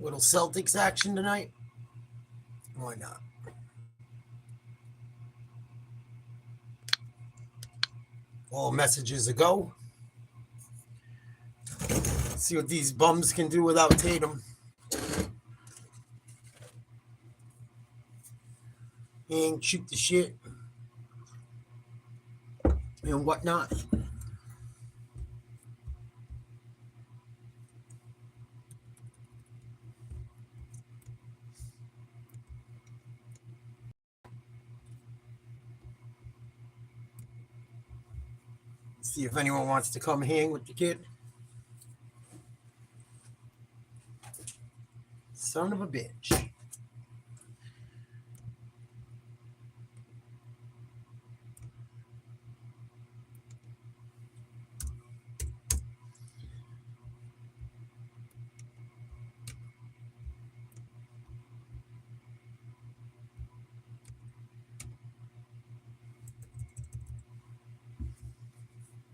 Little Celtics action tonight. Why not? All messages ago. See what these bums can do without Tatum. And shoot the shit. And whatnot. See if anyone wants to come hang with the kid. Son of a bitch.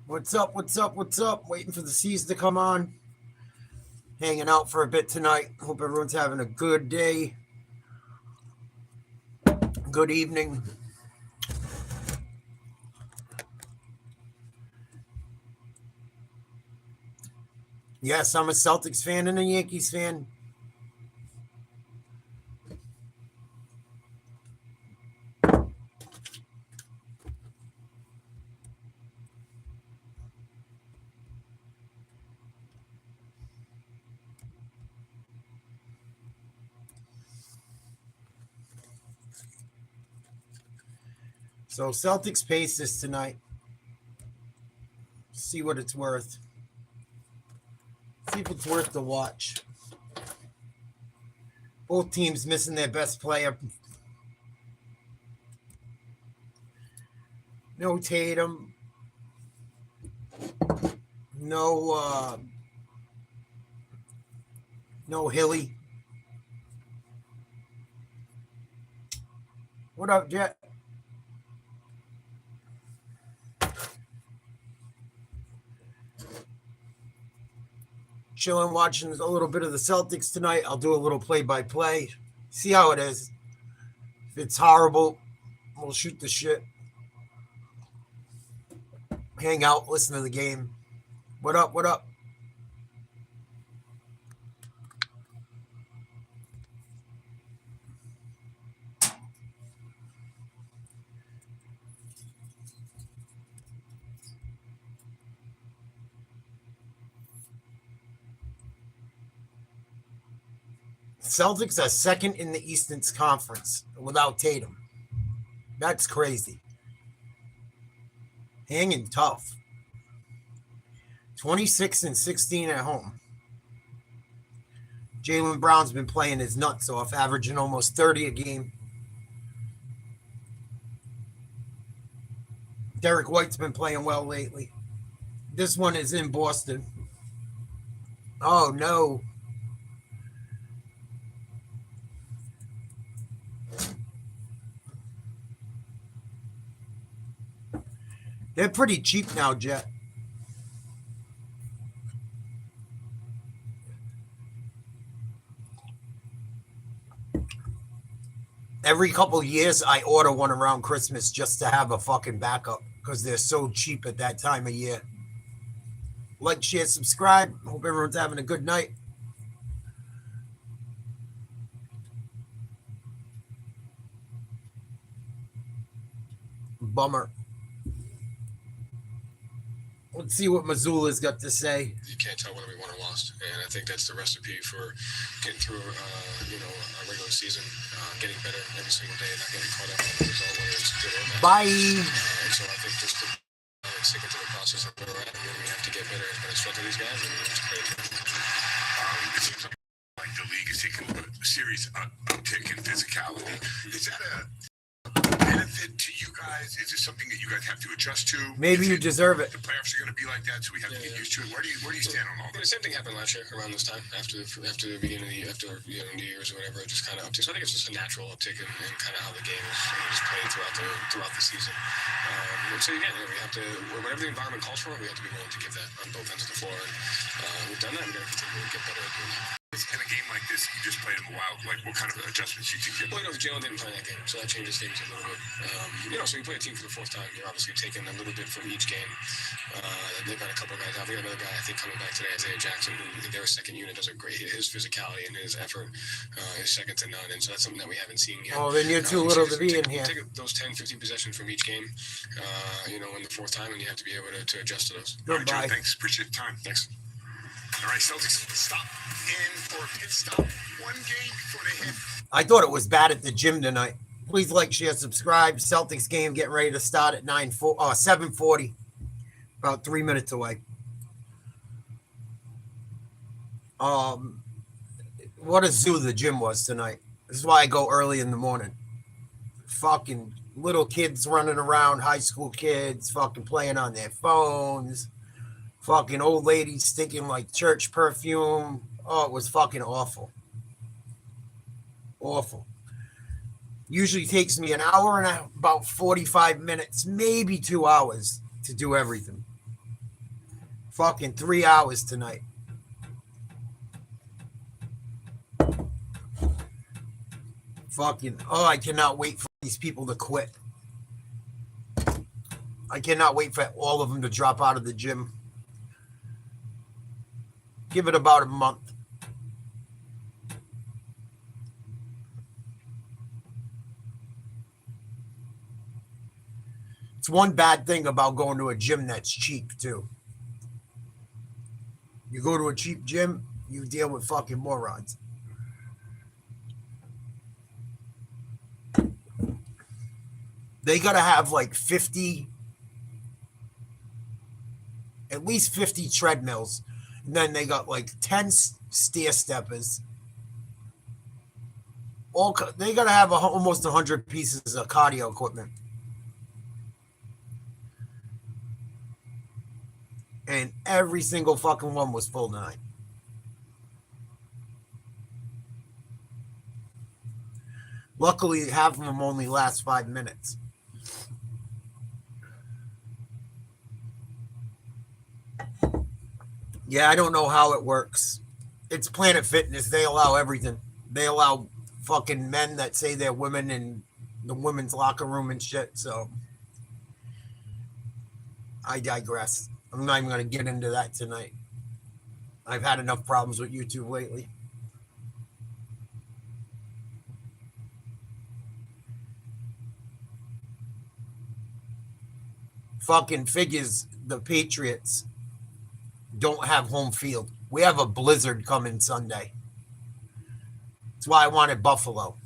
What's up? What's up? What's up? Waiting for the C's to come on. Hanging out for a bit tonight. Hope everyone's having a good day. Good evening. Yes, I'm a Celtics fan and a Yankees fan. So Celtics Pacers tonight. See what it's worth. See if it's worth the watch. Both teams missing their best player. No Tatum. No Hilly. What up, Jet? Chilling, watching a little bit of the Celtics tonight. I'll do a little play-by-play. See how it is. If it's horrible, we'll shoot the shit. Hang out, listen to the game. What up? What up? Celtics are second in the Eastern Conference without Tatum. That's crazy. Hanging tough. 26-16 at home. Jaylen Brown's been playing his nuts off, averaging almost 30 a game. Derek White's been playing well lately. This one is in Boston. Oh, no. They're pretty cheap now, Jet. Every couple of years, I order one around Christmas just to have a fucking backup because they're so cheap at that time of year. Like, share, subscribe. Hope everyone's having a good night. Bummer. Let's see what Missoula's got to say. You can't tell whether we won or lost, and I think that's the recipe for getting through, a regular season, getting better every single day, not getting caught up on the result, whether it's good or bad. Bye. And so I think just to stick into the process of where we're at, we have to get better as been a strength of these guys, and it's great. It seems like the league is taking a serious uptick in physicality. Is that a benefit to you guys? Is it something that you guys have to adjust to? Maybe you deserve it. The playoffs are going to be like that, so we have to get used to it. Where do you stand on all The this? same thing happened last year around this time, after the beginning of the New Year's or whatever. It just kind of uptick. So I think it's just a natural uptick in kind of how the game is played throughout the season. So again, we have to, whatever the environment calls for, we have to be willing to give that on both ends of the floor. And we've done that. We're going to continue to get better at doing that. in a game like this, you just played him a while. Like, what kind of adjustments you think? Well, Jalen didn't play that game, so that changes things a little bit. So you play a team for the fourth time, you're obviously taking a little bit from each game. They've got a couple of guys out. We got another guy, I think, coming back today, Isaiah Jackson, who their second unit does a great. His physicality and his effort is second to none, and so that's something that we haven't seen yet. Oh, then you're too little to be in here. Take those 10, 15 possessions from each game, in the fourth time, and you have to be able to adjust to those. All right, Joe, thanks. Appreciate the time. Thanks. All right, Celtics stop in for a pit stop. One game before they hit. I thought it was bad at the gym tonight. Please like, share, subscribe. Celtics game getting ready to start at 7:40. About 3 minutes away. What a zoo the gym was tonight. This is why I go early in the morning. Fucking little kids running around, high school kids, fucking playing on their phones. Fucking old ladies stinking like church perfume. Oh, it was fucking awful. Awful. Usually takes me an hour and about 45 minutes, maybe 2 hours to do everything. Fucking 3 hours tonight. Fucking, I cannot wait for these people to quit. I cannot wait for all of them to drop out of the gym. Give it about a month. It's one bad thing about going to a gym that's cheap, too. You go to a cheap gym, you deal with fucking morons. They got to have like 50, at least 50 treadmills. And then they got like 10 stair steppers. They got to have almost 100 pieces of cardio equipment. And every single fucking one was full tonight. Luckily, half of them only last 5 minutes. Yeah, I don't know how it works. It's Planet Fitness. They allow everything. They allow fucking men that say they're women in the women's locker room and shit. So I digress. I'm not even going to get into that tonight. I've had enough problems with YouTube lately. Fucking figures the Patriots don't have home field. We have a blizzard coming Sunday. That's why I wanted Buffalo.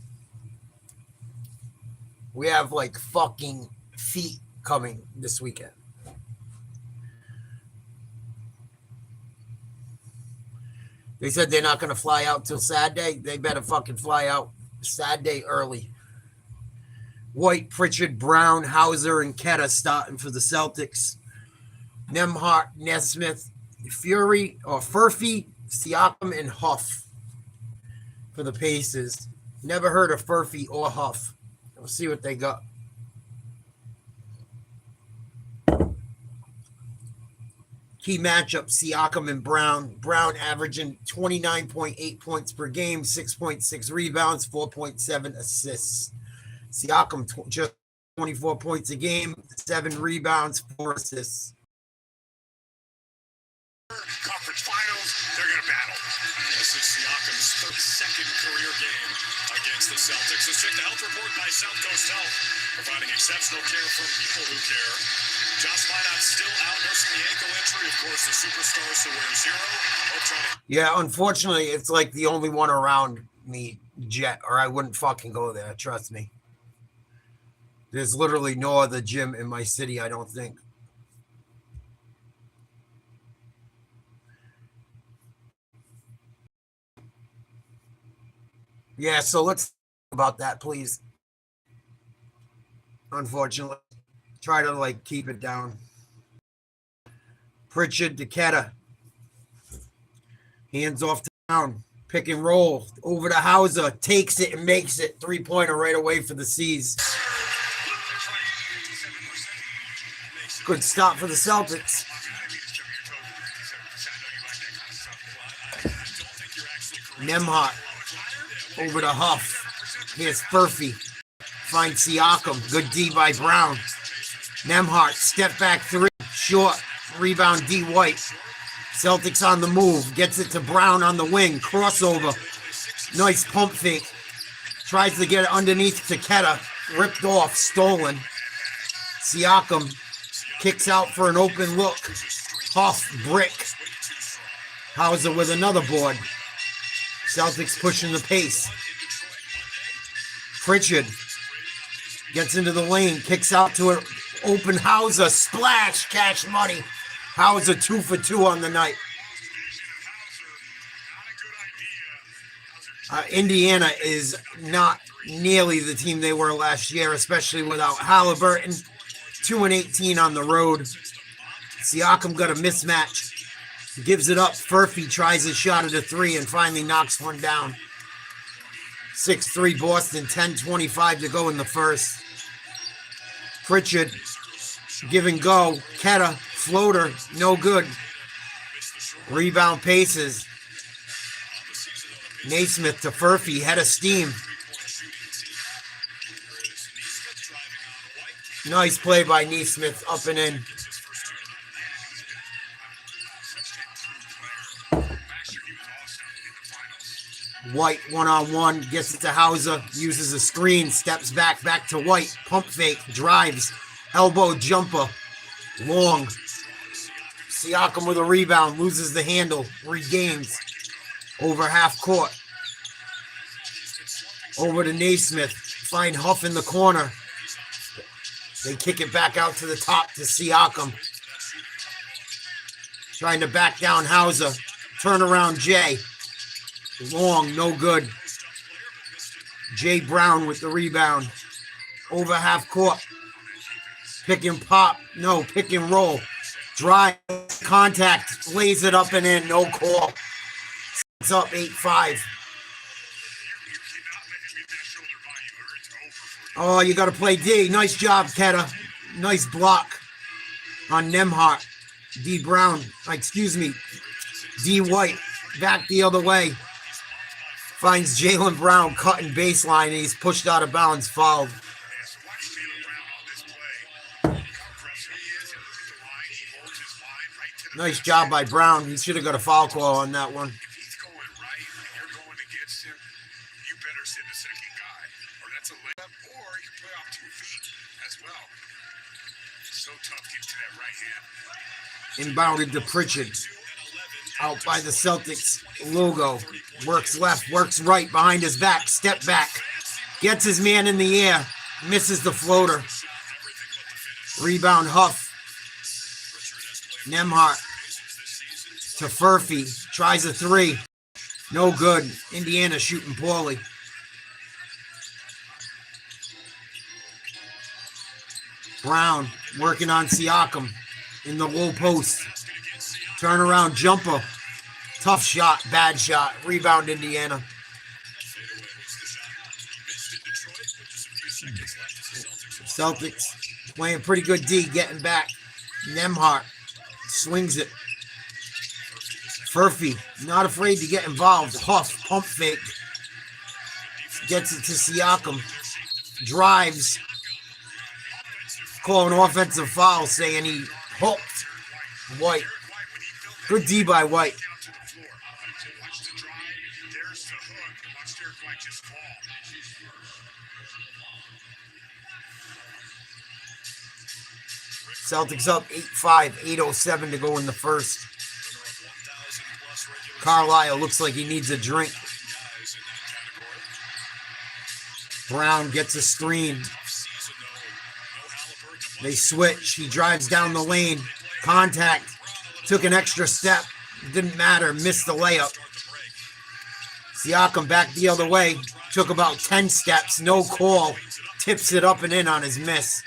We have like fucking feet coming this weekend. They said they're not going to fly out till Saturday. They better fucking fly out Saturday early. White, Pritchard, Brown, Hauser, and Ketta starting for the Celtics. Nemhart, Nesmith, Fury, or Furphy, Siakam, and Huff for the Pacers. Never heard of Furphy or Huff. We'll see what they got. Key matchup, Siakam and Brown. Brown averaging 29.8 points per game, 6.6 rebounds, 4.7 assists. Siakam just 24 points a game, 7 rebounds, 4 assists. Conference finals, they're going to battle. This is Siakam's 32nd career game against the Celtics. Let's check the health report by South Coast Health, providing exceptional care for people who care. Josh Minot still out nursing the ankle injury. Of course, the superstar to wear 0. Yeah, unfortunately, it's like the only one around me, Jet, or I wouldn't fucking go there. Trust me. There's literally no other gym in my city, I don't think. Yeah, so let's talk about that, please. Unfortunately, try to like keep it down. Pritchard, Dequetta, hands off to down, pick and roll over to Hauser, takes it and makes it 3-pointer right away for the C's. Good stop for the Celtics. Nemhart over to Huff. Here's Furphy. Finds Siakam. Good D by Brown. Nemhart, step back three. Short. Rebound D White. Celtics on the move. Gets it to Brown on the wing. Crossover. Nice pump fake. Tries to get it underneath to Keta. Ripped off. Stolen. Siakam kicks out for an open look. Huff, brick. Hauser with another board. Celtics pushing the pace. Pritchard gets into the lane, kicks out to an open Hauser. Splash, cash money. Hauser 2 for 2 on the night. Indiana is not nearly the team they were last year, especially without Halliburton. 2-18 on the road. Siakam got a mismatch. Gives it up. Furphy tries his shot at a three and finally knocks one down. 6-3 Boston, 10:25 to go in the first. Pritchard, give and go. Keta, floater, no good. Rebound paces. Naismith to Furphy, head of steam. Nice play by Naismith, up and in. White one-on-one, gets it to Hauser, uses a screen, steps back to White, pump fake, drives, elbow jumper, long. Siakam with a rebound, loses the handle, regains, over half court. Over to Naismith, find Huff in the corner. They kick it back out to the top to Siakam. Trying to back down Hauser, turn around Jay. Long, no good. Jay Brown with the rebound. Over half court. Pick and pop. No, pick and roll. Drive, contact, lays it up and in. No call. It's up 8-5. Oh, you got to play D. Nice job, Keta. Nice block on Nemhart. D Brown. D White. Back the other way. Finds Jaylen Brown cutting baseline, and he's pushed out of bounds, fouled. Nice job by Brown. He should have got a foul call on that one. If he's going right and you're going against him, you better send a second guy. Or that's a layup, or you can play off 2 feet as well. So tough getting to that right hand. Inbounded to Pritchard. Out by the Celtics logo. Works left, works right, behind his back, step back. Gets his man in the air. Misses the floater. Rebound Huff. Nemhart to Furphy. Tries a three. No good. Indiana shooting poorly. Brown working on Siakam in the low post. Turnaround jumper. Tough shot, bad shot. Rebound Indiana. Celtics playing pretty good D, getting back. Nemhart swings it. Furphy, not afraid to get involved. Huff, pump fake. Gets it to Siakam. Drives. Call an offensive foul, saying he hooked White. Good D by White. Celtics up 8-5, 8:07 to go in the first. Carlisle looks like he needs a drink. Brown gets a screen. They switch. He drives down the lane. Contact. Took an extra step. Didn't matter. Missed the layup. Siakam back the other way. Took about 10 steps. No call. Tips it up and in on his miss.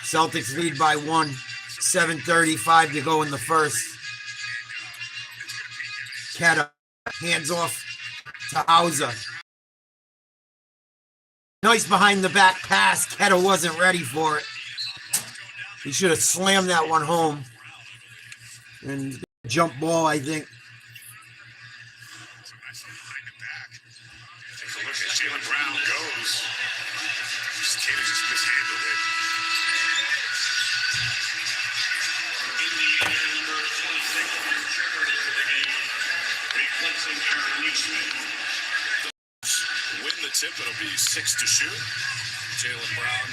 Celtics lead by 1. 7:35 to go in the first. Keta hands off to Hauser. Nice behind the back pass. Keta wasn't ready for it. He should have slammed that one home. And jump ball, I think. Katie just mishandled it. Indiana number 26 triggered into the game, replacing Aaron Eastman. Win the tip, it'll be 6 to shoot. Jaylen Brown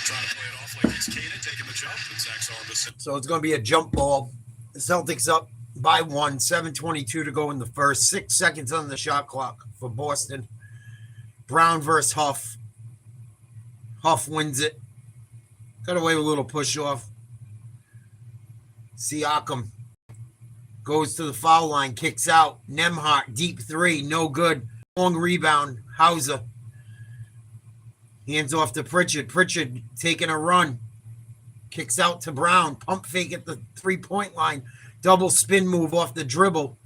trying to play it off like he's Kaden, taking the jump, and Zach Arbison. So it's going to be a jump ball. The Celtics up by 1, 7:22 to go in the first. 6 seconds on the shot clock for Boston. Brown versus Huff. Huff wins it. Got away with a little push off. Siakam goes to the foul line, kicks out. Nembhard, deep three, no good. Long rebound. Hauser. Hands off to Pritchard. Pritchard taking a run. Kicks out to Brown. Pump fake at the three-point line. Double spin move off the dribble.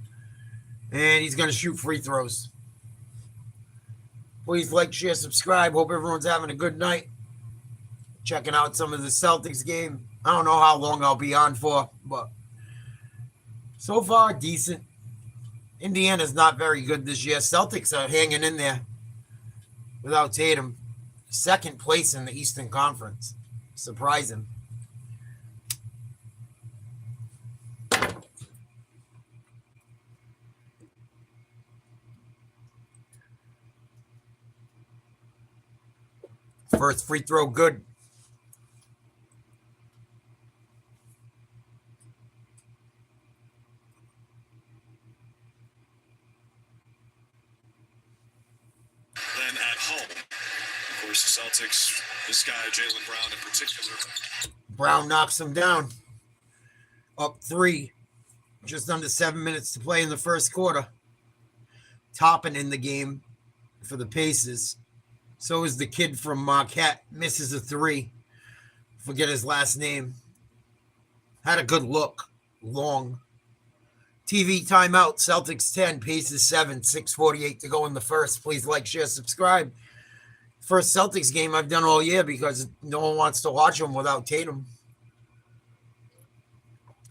And he's going to shoot free throws. Please like, share, subscribe. Hope everyone's having a good night. Checking out some of the Celtics game. I don't know how long I'll be on for, but so far, decent. Indiana's not very good this year. Celtics are hanging in there without Tatum. Second place in the Eastern Conference. Surprising. First free throw, good. Then at home, of course, the Celtics, this guy, Jaylen Brown in particular. Brown knocks him down. Up 3. Just under 7 minutes to play in the first quarter. Topping in the game for the Pacers. So is the kid from Marquette. Misses a 3. Forget his last name. Had a good look. Long. TV timeout. Celtics 10. Pacers 7. 6:48 to go in the first. Please like, share, subscribe. First Celtics game I've done all year because no one wants to watch them without Tatum.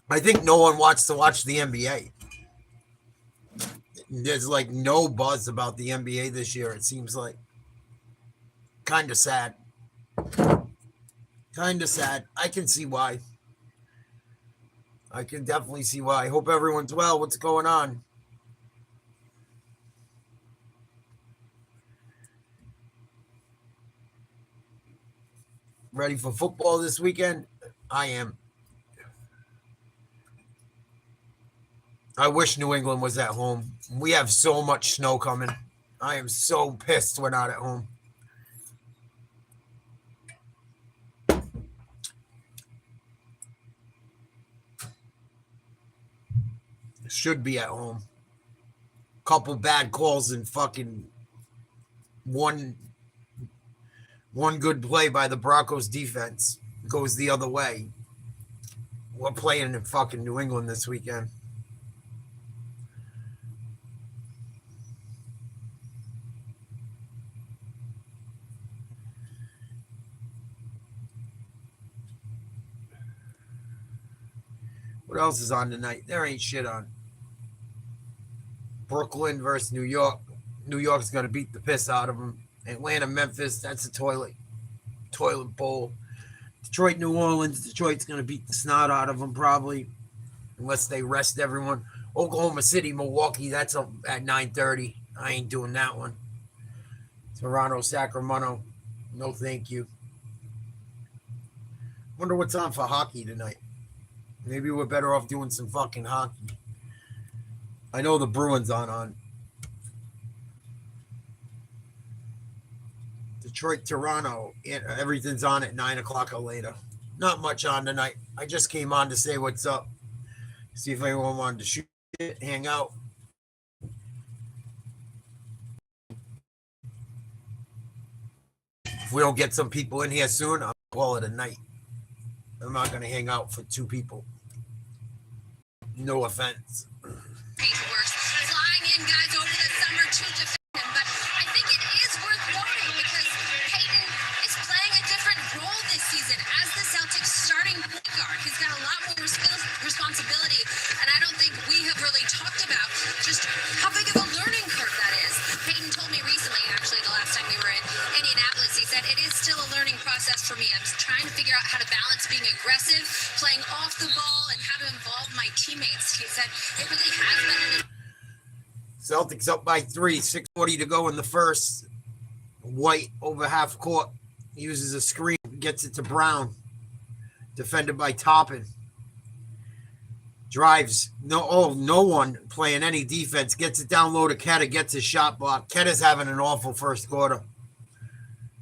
I think no one wants to watch the NBA. There's like no buzz about the NBA this year, it seems like. Kind of sad. Kind of sad. I can see why. I can definitely see why. Hope everyone's well. What's going on? Ready for football this weekend? I am. I wish New England was at home. We have so much snow coming. I am so pissed we're not at home. Should be at home. Couple bad calls and fucking one good play by the Broncos defense goes the other way. We're playing in fucking New England this weekend. What else is on tonight? There ain't shit on. Brooklyn versus New York. New York's going to beat the piss out of them. Atlanta, Memphis, that's a toilet bowl. Detroit, New Orleans. Detroit's going to beat the snot out of them probably, unless they rest everyone. Oklahoma City, Milwaukee, that's up at 9:30. I ain't doing that one. Toronto, Sacramento, no thank you. Wonder what's on for hockey tonight. Maybe we're better off doing some fucking hockey. I know the Bruins aren't on. Detroit, Toronto, everything's on at 9 o'clock or later. Not much on tonight. I just came on to say what's up. See if anyone wanted to shoot it, hang out. If we don't get some people in here soon, I'll call it a night. I'm not going to hang out for 2 people. No offense. Works flying in guys over the summer to defend him, but I think it is worth noting because Payton is playing a different role this season as the Celtics starting point guard. He's got a lot more responsibility, and I don't think we have really talked about just how big of a learning curve that is. Payton told me recently, actually, the last time we were in Indianapolis, he said it is still a learning learning process for me. I'm trying to figure out how to balance being aggressive, playing off the ball, and how to involve my teammates. He said it really has been an Celtics up by 3, 6:40 to go in the first. White over half court, uses a screen, gets it to Brown. Defended by Toppin. Drives, no one playing any defense. Gets it down low to Ketta, gets his shot blocked. Ketta's having an awful first quarter.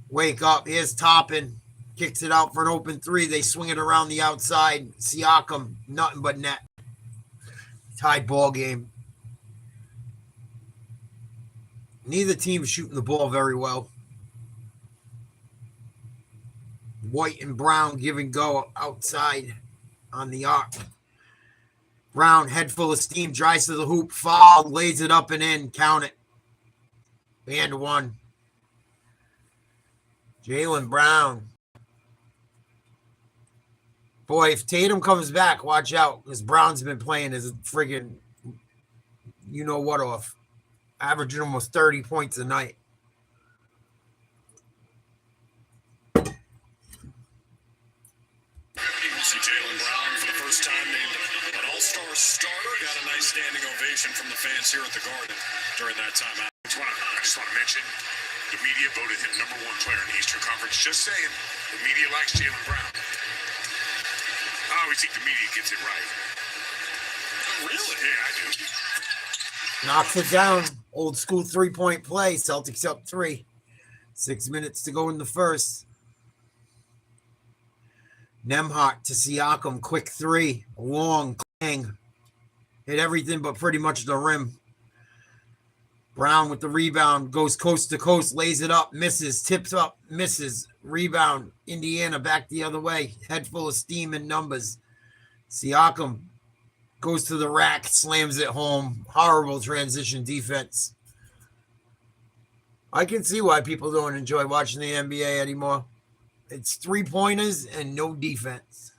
Wake up, here's Toppin. Kicks it out for an open 3. They swing it around the outside. Siakam, nothing but net. Tied ball game. Neither team shooting the ball very well. White and Brown give and go outside on the arc. Brown, head full of steam, drives to the hoop, foul, lays it up and in, count it. And 1. Jaylen Brown. Boy, if Tatum comes back, watch out, because Brown's been playing his friggin' you-know-what off. Averaging almost 30 points a night. We'll see Jaylen Brown for the first time named an all-star starter. Got a nice standing ovation from the fans here at the Garden during that time. I just want to mention, the media voted him #1 player in the Eastern Conference. Just saying, the media likes Jaylen Brown. I always think the media gets it right. Really? Yeah, I do. Knocks it down. Old school 3-point play. Celtics up 3. 6 minutes to go in the first. Nembhard to Siakam. Quick 3. Long clang. Hit everything but pretty much the rim. Brown with the rebound. Goes coast to coast. Lays it up. Misses. Tips up. Misses. Rebound. Indiana back the other way. Head full of steam and numbers. Siakam goes to the rack, slams it home. Horrible transition defense. I can see why people don't enjoy watching the NBA anymore. It's 3-pointers and no defense.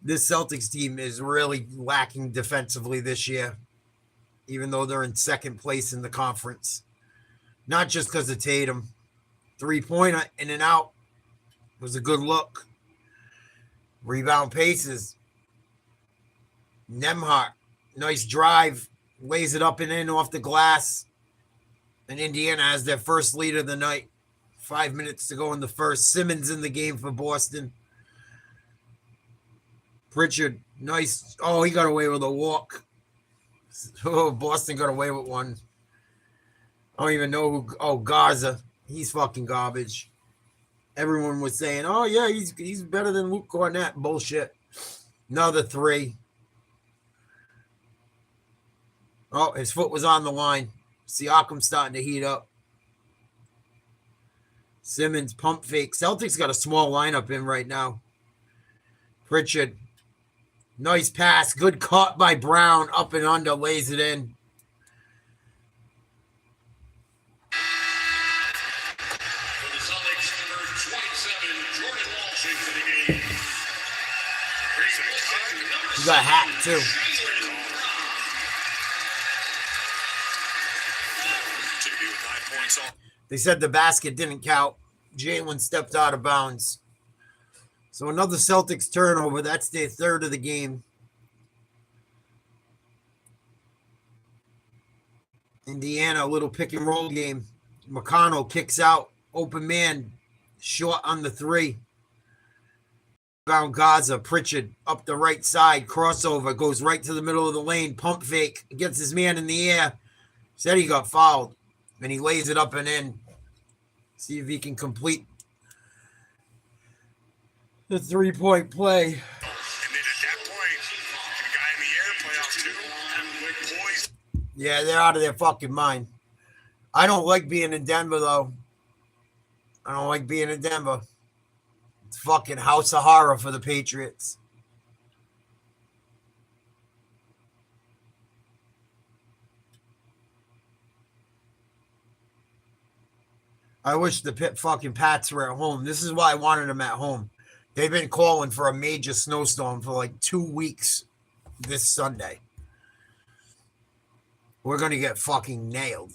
This Celtics team is really lacking defensively this year, even though they're in second place in the conference. Not just because of Tatum. 3-pointer in and out was a good look. Rebound paces. Nembhard, nice drive. Lays it up and in off the glass. And Indiana has their first lead of the night. 5 minutes to go in the first. Simmons in the game for Boston. Pritchard, nice. Oh, he got away with a walk. Oh, Boston got away with one. I don't even know who. Oh, Garza. He's fucking garbage. Everyone was saying, oh, yeah, he's better than Luke Cornett. Bullshit. Another 3. Oh, his foot was on the line. Siakam starting to heat up. Simmons, pump fake. Celtics got a small lineup in right now. Pritchard. Nice pass. Good cut by Brown. Up and under. Lays it in. He got hacked too. They said the basket didn't count. Jaylen stepped out of bounds. So another Celtics turnover. That's their third of the game. Indiana, a little pick and roll game. McConnell kicks out. Open man. Short on the 3. Found Gaza. Pritchard up the right side. Crossover. Goes right to the middle of the lane. Pump fake. Gets his man in the air. Said he got fouled. And he lays it up and in. See if he can complete the 3-point play. And then at that point, the guy in the air play off 2 and poise. Yeah, they're out of their fucking mind. I don't like being in Denver, though. I don't like being in Denver. It's fucking house of horror for the Patriots. I wish the fucking Pats were at home. This is why I wanted them at home. They've been calling for a major snowstorm for like 2 weeks this Sunday. We're going to get fucking nailed.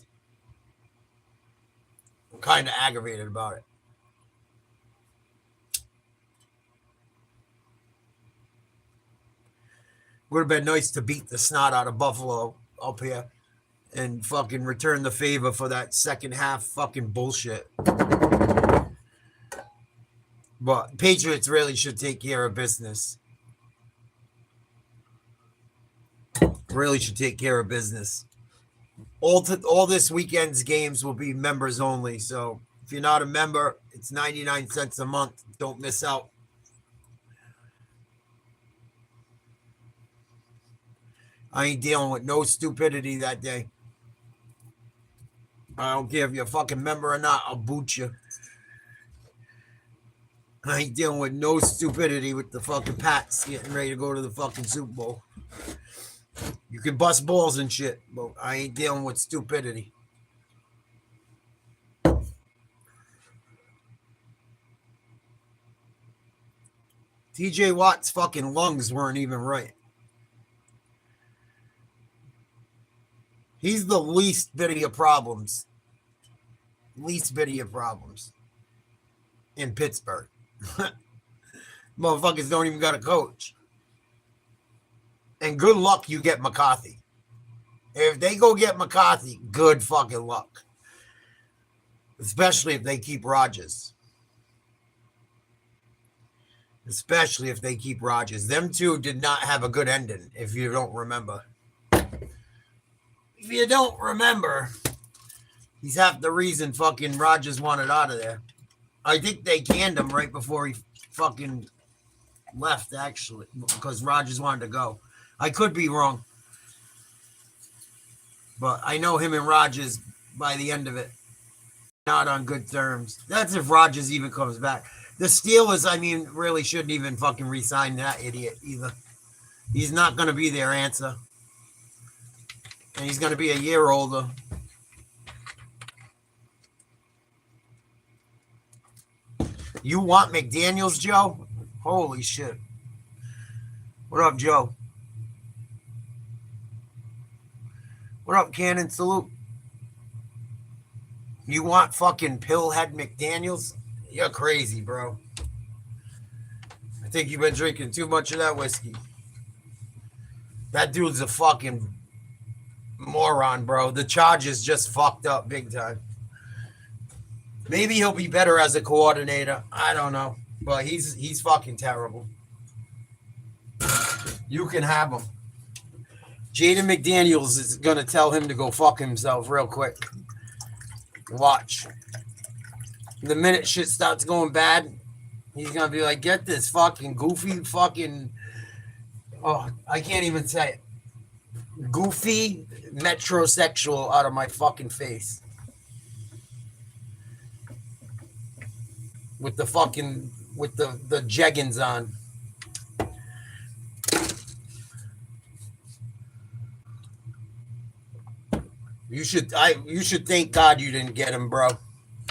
kind of aggravated about it. Would have been nice to beat the snot out of Buffalo up here and fucking return the favor for that second half fucking bullshit. But Patriots really should take care of business. Really should take care of business. All this weekend's games will be members only. So if you're not a member, it's 99 cents a month. Don't miss out. I ain't dealing with no stupidity that day. I don't care if you're a fucking member or not. I'll boot you. I ain't dealing with no stupidity with the fucking Pats getting ready to go to the fucking Super Bowl. You can bust balls and shit, but I ain't dealing with stupidity. TJ Watt's fucking lungs weren't even right. He's the least bit of your problems. Least bit of your problems in Pittsburgh. Motherfuckers don't even got a coach. And good luck you get McCarthy. If they go get McCarthy, good fucking luck. Especially if they keep Rodgers. Especially if they keep Rodgers. Them two did not have a good ending, if you don't remember. If you don't remember, he's half the reason fucking Rodgers wanted out of there. I think they canned him right before he fucking left, actually, because Rodgers wanted to go. I could be wrong. But I know him and Rodgers, by the end of it, not on good terms. That's if Rodgers even comes back. The Steelers, I mean, really shouldn't even fucking re-sign that idiot either. He's not going to be their answer. And he's going to be a year older. You want McDaniels, Joe? Holy shit. What up, Joe? What up, Cannon? Salute. You want fucking Pillhead McDaniels? You're crazy, bro. I think you've been drinking too much of that whiskey. That dude's a fucking moron, bro. The Chargers just fucked up big time. Maybe he'll be better as a coordinator. I don't know. But he's fucking terrible. You can have him. Jaden McDaniels is going to tell him to go fuck himself real quick. Watch. The minute shit starts going bad, he's going to be like, get this fucking goofy fucking... Oh, I can't even say it. Goofy metrosexual out of my fucking face. With the fucking... With the jeggings on. You should thank God you didn't get him, bro.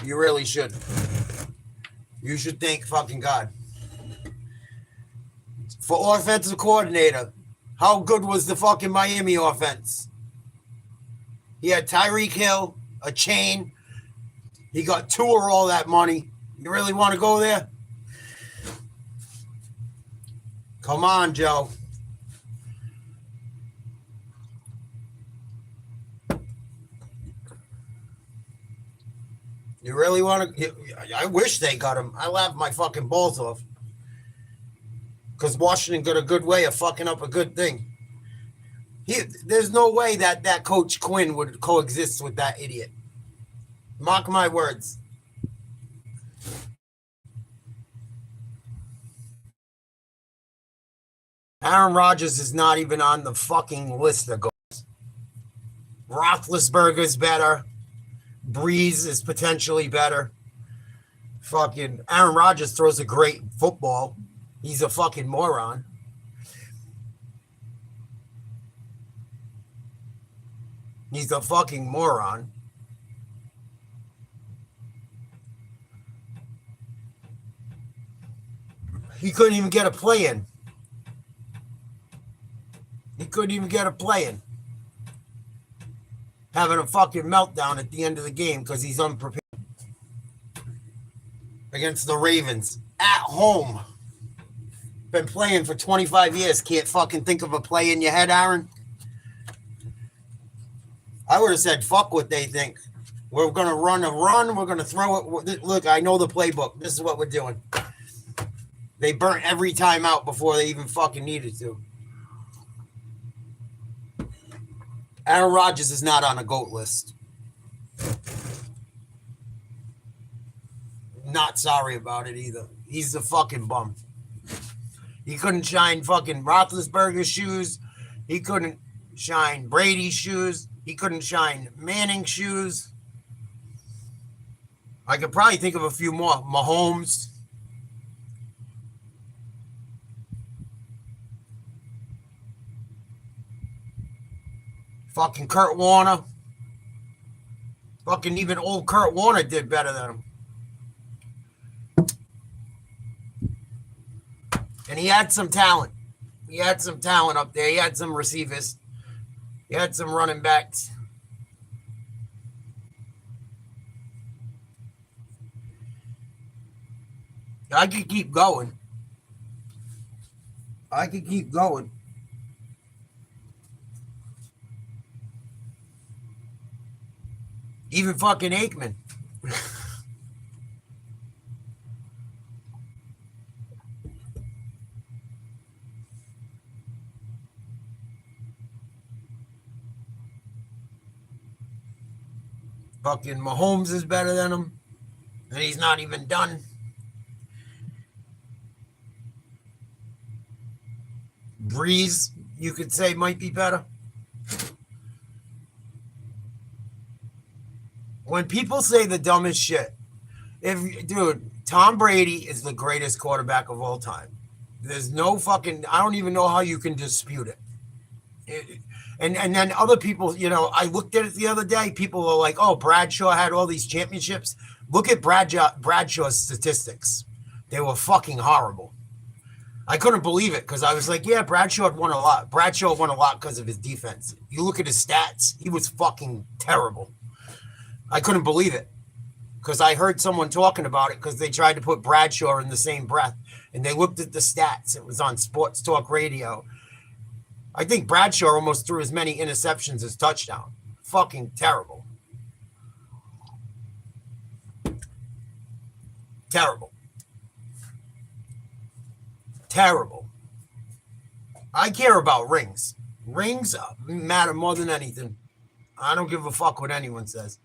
You really should. You should thank fucking God. For offensive coordinator, how good was the fucking Miami offense? He had Tyreek Hill, a chain. He got Tua all that money. You really want to go there? Come on, Joe. You really want to? I wish they got him. I laughed my fucking balls off. Because Washington got a good way of fucking up a good thing. There's no way that Coach Quinn would coexist with that idiot. Mark my words. Aaron Rodgers is not even on the fucking list of goals. Roethlisberger's better. Breeze is potentially better. Fucking Aaron Rodgers throws a great football. He's a fucking moron. He's a fucking moron. He couldn't even get a play in. He couldn't even get a play in. Having a fucking meltdown at the end of the game because he's unprepared. against the Ravens at home. Been playing for 25 years. Can't fucking think of a play in your head, Aaron? I would have said, fuck what they think. We're going to run a run. We're going to throw it. Look, I know the playbook. This is what we're doing. They burnt every time out before they even fucking needed to. Aaron Rodgers is not on a GOAT list. Not sorry about it either. He's a fucking bum. He couldn't shine fucking Roethlisberger's shoes. He couldn't shine Brady's shoes. He couldn't shine Manning's shoes. I could probably think of a few more. Mahomes. Fucking Kurt Warner. Fucking even old Kurt Warner did better than him. And he had some talent. He had some talent up there. He had some receivers. He had some running backs. I could keep going. I could keep going. Even fucking Aikman. Fucking Mahomes is better than him. And he's not even done. Breeze, you could say, might be better. When people say the dumbest shit, dude, Tom Brady is the greatest quarterback of all time. There's no fucking, I don't even know how you can dispute it. And then other people, you know, I looked at it the other day. People were like, oh, Bradshaw had all these championships. Look at Bradshaw's statistics. They were fucking horrible. I couldn't believe it because I was like, yeah, Bradshaw won a lot. Bradshaw won a lot because of his defense. You look at his stats, he was fucking terrible. I couldn't believe it because I heard someone talking about it because they tried to put Bradshaw in the same breath and they looked at the stats. It was on Sports Talk Radio. I think Bradshaw almost threw as many interceptions as touchdown. Fucking terrible. Terrible. Terrible. I care about rings. Rings matter more than anything. I don't give a fuck what anyone says.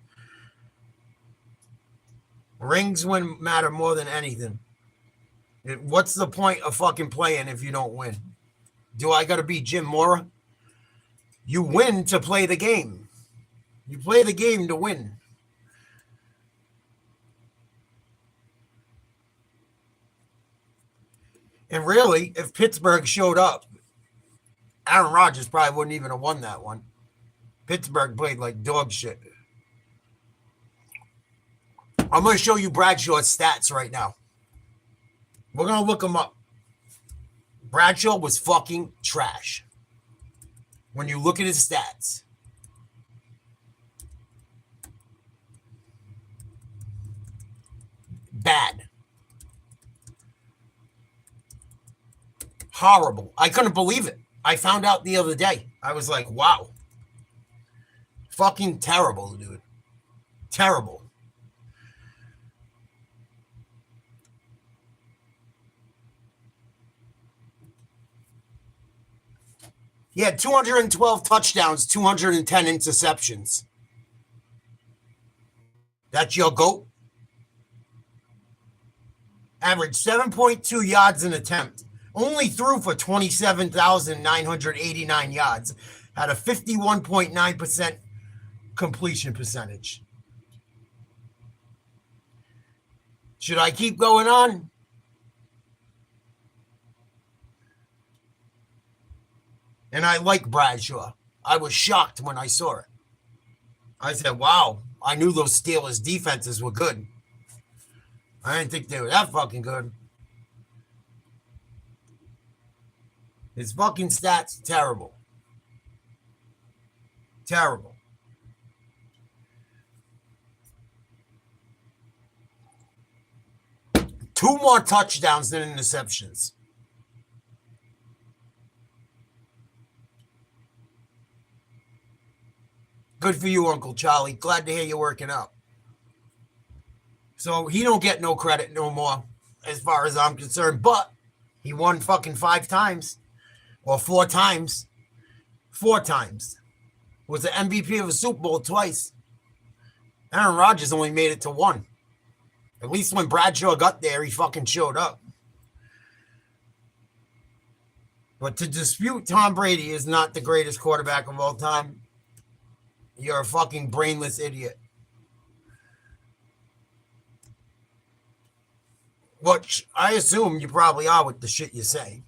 Rings matter more than anything. What's the point of fucking playing if you don't win? Do I got to be Jim Mora? You win to play the game. You play the game to win. And really, if Pittsburgh showed up, Aaron Rodgers probably wouldn't even have won that one. Pittsburgh played like dog shit. I'm going to show you Bradshaw's stats right now. We're going to look them up. Bradshaw was fucking trash. When you look at his stats. Bad. Horrible. I couldn't believe it. I found out the other day. I was like, wow. Fucking terrible, dude. Terrible. He had 212 touchdowns, 210 interceptions. That's your GOAT? Averaged 7.2 yards an attempt. Only threw for 27,989 yards. Had a 51.9% completion percentage. Should I keep going on? And I like Bradshaw. I was shocked when I saw it. I said, wow, I knew those Steelers defenses were good. I didn't think they were that fucking good. His fucking stats, terrible. Terrible. 2 more touchdowns than interceptions. Good for you, Uncle Charlie. Glad to hear you working out. So he don't get no credit no more, as far as I'm concerned. But he won fucking 5 times. Or 4 times. 4 times. Was the MVP of a Super Bowl twice. Aaron Rodgers only made it to 1. At least when Bradshaw got there, he fucking showed up. But to dispute Tom Brady is not the greatest quarterback of all time, you're a fucking brainless idiot. Which I assume you probably are with the shit you say.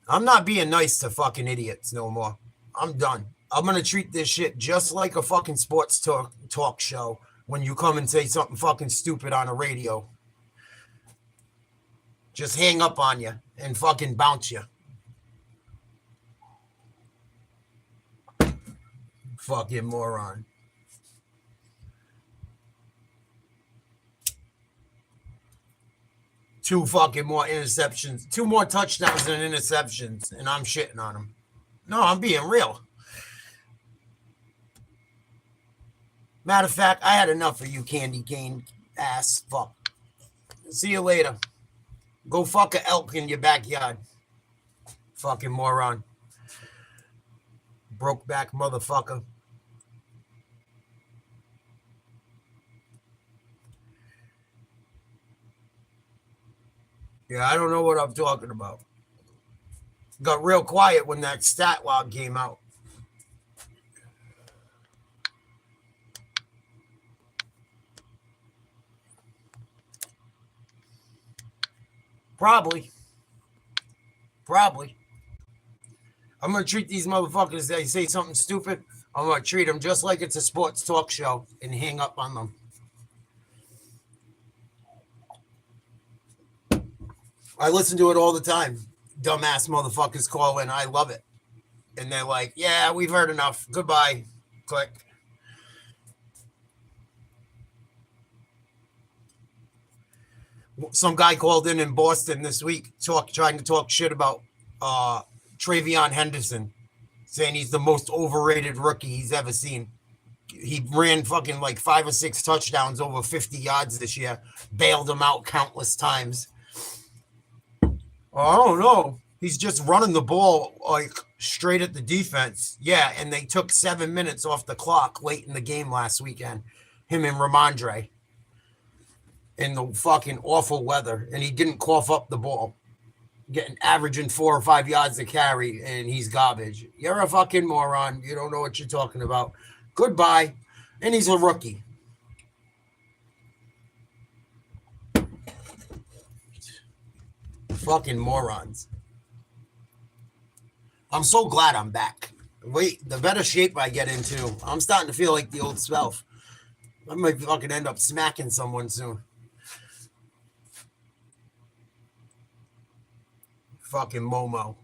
I'm not being nice to fucking idiots no more. I'm done. I'm going to treat this shit just like a fucking sports talk show when you come and say something fucking stupid on a radio. Just hang up on you and fucking bounce you. Fucking moron. Two fucking more interceptions. 2 more touchdowns than interceptions, and I'm shitting on them. No, I'm being real. Matter of fact, I had enough of you, candy cane ass fuck. See you later. Go fuck a elk in your backyard. Fucking moron. Broke back motherfucker. Yeah, I don't know what I'm talking about. Got real quiet when that stat log came out. Probably. I'm going to treat these motherfuckers that say something stupid. I'm going to treat them just like it's a sports talk show and hang up on them. I listen to it all the time. Dumbass motherfuckers call in. I love it. And they're like, yeah, we've heard enough. Goodbye. Click. Some guy called in Boston this week trying to talk shit about Travion Henderson, saying he's the most overrated rookie he's ever seen. He ran fucking like 5 or 6 touchdowns over 50 yards this year, bailed him out countless times. I don't know. He's just running the ball like straight at the defense. Yeah, and they took 7 minutes off the clock late in the game last weekend. Him and Ramondre. In the fucking awful weather. And he didn't cough up the ball. Averaging 4 or 5 yards to carry, and he's garbage. You're a fucking moron. You don't know what you're talking about. Goodbye. And he's a rookie. Fucking morons. I'm so glad I'm back. Wait, the better shape I get into, I'm starting to feel like the old self. I might fucking end up smacking someone soon. Fucking Momo.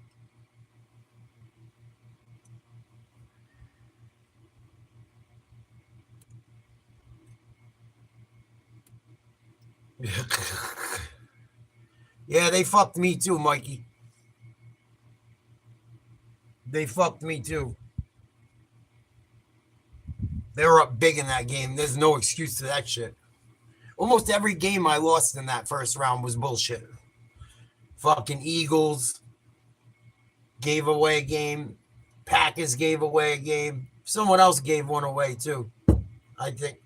Yeah, they fucked me too, Mikey. They fucked me too. They were up big in that game. There's no excuse to that shit. Almost every game I lost in that first round was bullshit. Fucking Eagles gave away a game. Packers gave away a game. Someone else gave one away too, I think.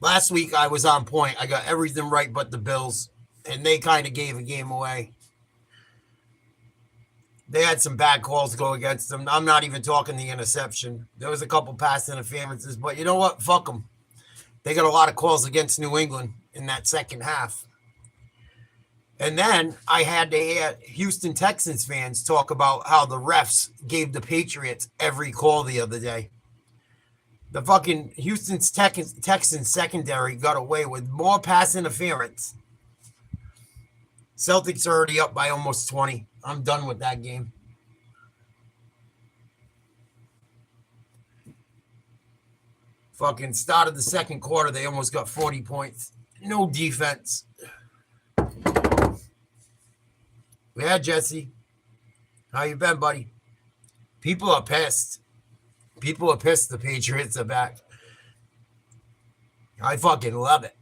Last week I was on point. I got everything right but the Bills, and they kind of gave a game away. They had some bad calls go against them. I'm not even talking the interception. There was a couple pass interferences, but you know what? Fuck them. They got a lot of calls against New England in that second half. And then I had to hear Houston Texans fans talk about how the refs gave the Patriots every call the other day. The fucking Houston Texans secondary got away with more pass interference. Celtics are already up by almost 20. I'm done with that game. Fucking started the second quarter, they almost got 40 points. No defense. Yeah, Jesse. How you been, buddy? People are pissed. People are pissed the Patriots are back. I fucking love it.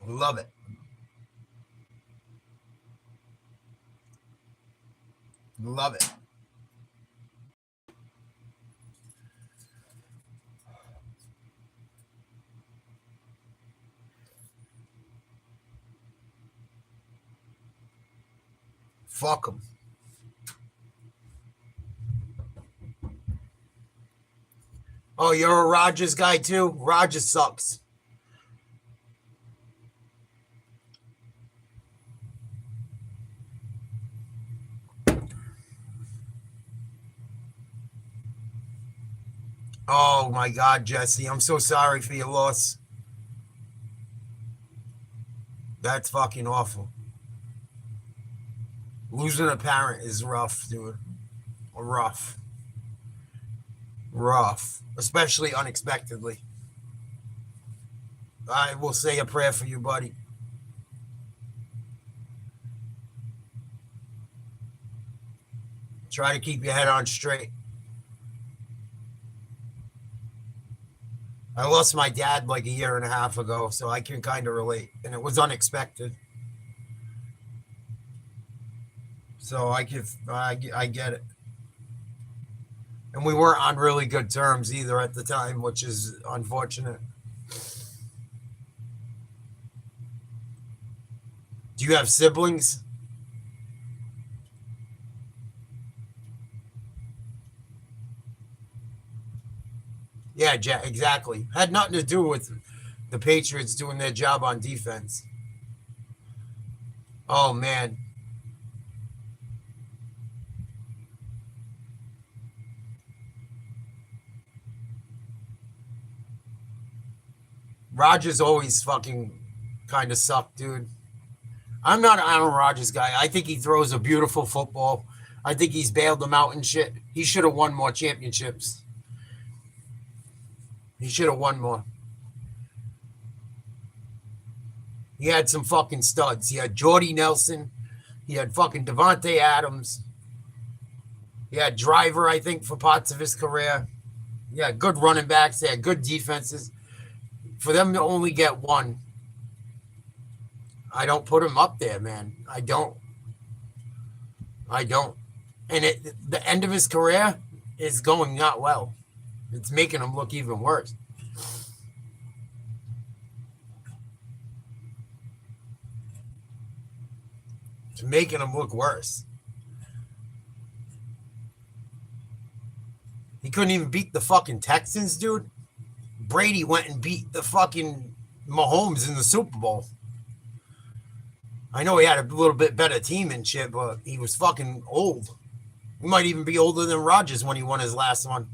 Love it. Love it. Fuck them. Oh, you're a Rodgers guy too? Rodgers sucks. Oh my God, Jesse. I'm so sorry for your loss. That's fucking awful. Losing a parent is rough, dude. Rough. Rough. Especially unexpectedly. I will say a prayer for you, buddy. Try to keep your head on straight. I lost my dad like a year and a half ago, so I can kind of relate. And it was unexpected. So I get it. And we weren't on really good terms either at the time, which is unfortunate. Do you have siblings? Yeah, exactly. Had nothing to do with the Patriots doing their job on defense. Oh, man. Rodgers always fucking kind of sucked, dude. I'm not an Aaron Rodgers guy. I think he throws a beautiful football. I think he's bailed them out and shit. He should have won more championships. He should have won more. He had some fucking studs. He had Jordy Nelson. He had fucking Devontae Adams. He had Driver, I think, for parts of his career. He had good running backs. They had good defenses. For them to only get one, I don't put him up there, man. I don't. And the end of his career is going not well. It's making him look even worse. It's making him look worse. He couldn't even beat the fucking Texans, dude. Brady went and beat the fucking Mahomes in the Super Bowl. I know he had a little bit better team and shit, but he was fucking old. He might even be older than Rodgers when he won his last one.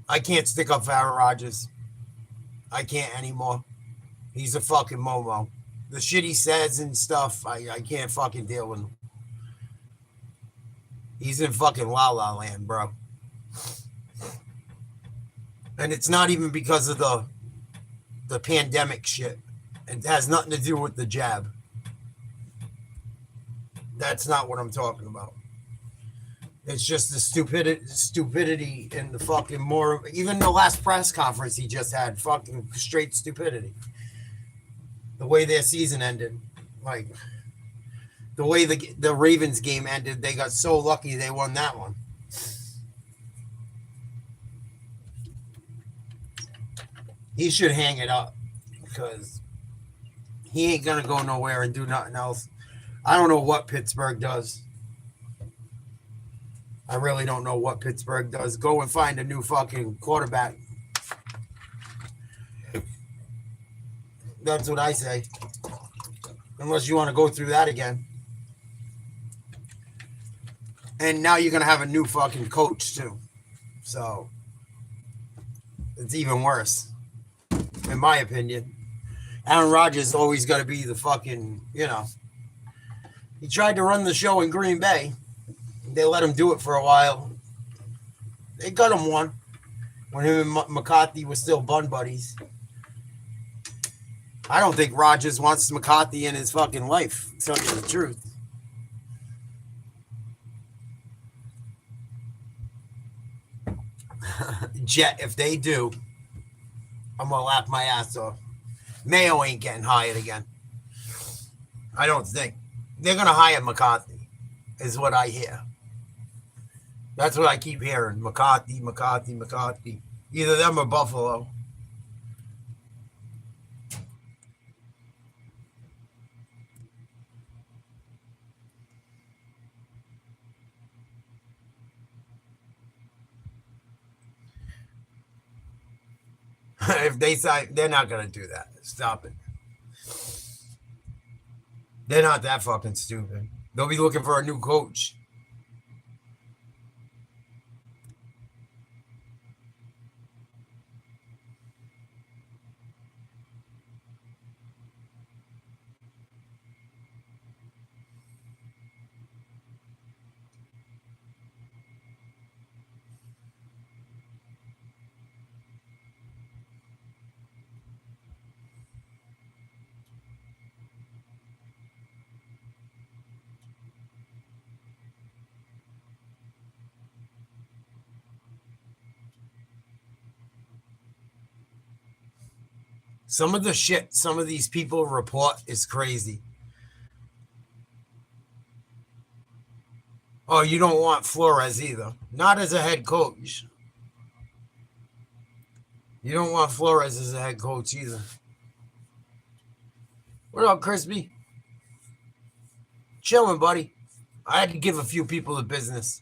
I can't stick up for Aaron Rodgers. I can't anymore. He's a fucking Momo. The shit he says and stuff, I can't fucking deal with him. He's in fucking La La Land, bro. And it's not even because of the pandemic shit. It has nothing to do with the jab. That's not what I'm talking about. It's just the stupidity and the fucking more. Even the last press conference he just had, fucking straight stupidity. The way their season ended, like the way the Ravens game ended, they got so lucky they won that one. He should hang it up because he ain't gonna go nowhere and do nothing else. I don't know what Pittsburgh does. I really don't know what Pittsburgh does. Go and find a new fucking quarterback. That's what I say. Unless you want to go through that again. And now you're going to have a new fucking coach too. So it's even worse, in my opinion. Aaron Rodgers always got to be the fucking, he tried to run the show in Green Bay. They let him do it for a while. They got him one when him and McCarthy were still bun buddies. I don't think Rodgers wants McCarthy in his fucking life. To tell you the truth. Jet, if they do, I'm gonna laugh my ass off. Mayo ain't getting hired again. I don't think. They're gonna hire McCarthy, is what I hear. That's what I keep hearing. McCarthy. Either them or Buffalo. If they say they're not gonna do that. Stop it. They're not that fucking stupid. They'll be looking for a new coach. Some of the shit some of these people report is crazy. Oh, you don't want Flores either. Not as a head coach. You don't want Flores as a head coach either. What up, Crispy? Chilling, buddy. I had to give a few people the business.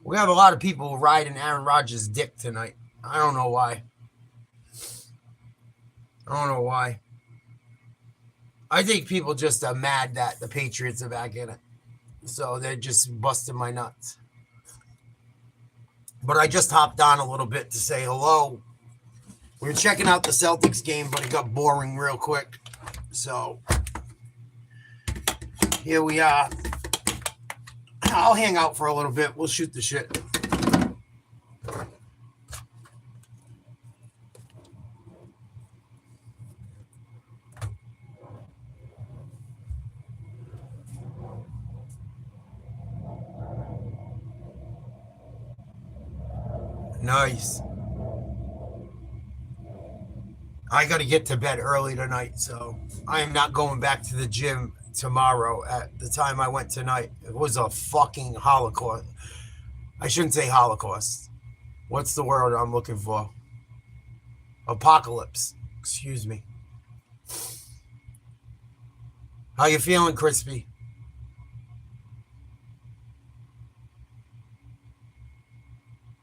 We have a lot of people riding Aaron Rodgers' dick tonight. I don't know why. I think people just are mad that the Patriots are back in it. So they're just busting my nuts. But I just hopped on a little bit to say hello. We were checking out the Celtics game, but it got boring real quick. So here we are. I'll hang out for a little bit. We'll shoot the shit. Nice. I got to get to bed early tonight, so I am not going back to the gym tomorrow at the time I went tonight. It was a fucking holocaust. I shouldn't say holocaust. What's the word I'm looking for? Apocalypse. Excuse me. How you feeling, Crispy?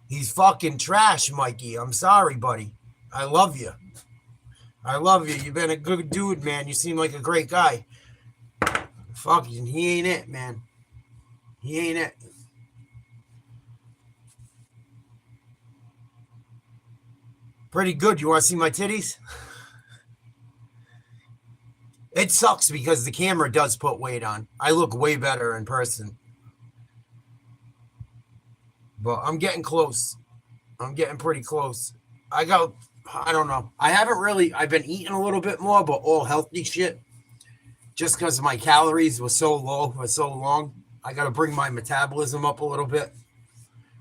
He's fucking trash, Mikey. I'm sorry, buddy. I love you. You've been a good dude, man. You seem like a great guy. Fucking, he ain't it, man. He ain't it. Pretty good. You want to see my titties? It sucks because the camera does put weight on. I look way better in person. But I'm getting close. I'm getting pretty close. I don't know. I've been eating a little bit more, but all healthy shit. Just because my calories were so low for so long. I got to bring my metabolism up a little bit.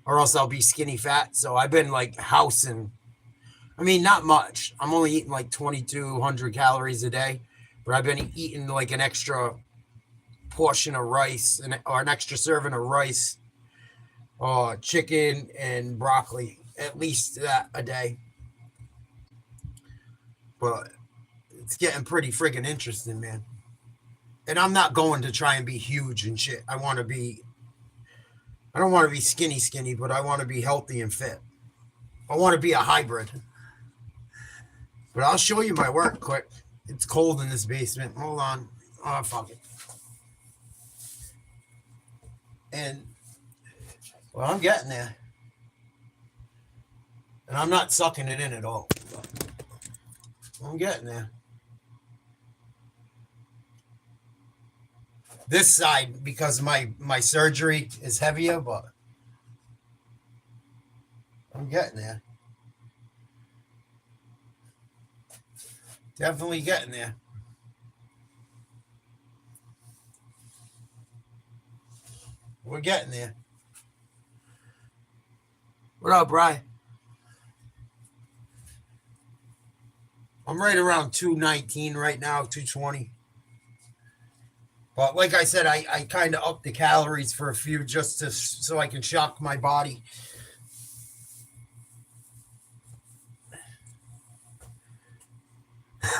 Or else I'll be skinny fat. So I've been like housing. I mean, not much. I'm only eating like 2,200 calories a day. But I've been eating like an extra portion of rice or an extra serving of rice. Chicken and broccoli, at least that a day. But it's getting pretty friggin' interesting, man. And I'm not going to try and be huge and shit. I don't want to be skinny, but I want to be healthy and fit. I want to be a hybrid. But I'll show you my work quick. It's cold in this basement. Hold on. Oh, fuck it. And well, I'm getting there. And I'm not sucking it in at all. I'm getting there. This side, because my surgery is heavier, but I'm getting there. Definitely getting there. We're getting there. What up, Brian? I'm right around 219 right now, 220. But like I said, I kind of upped the calories for a few just to so I can shock my body.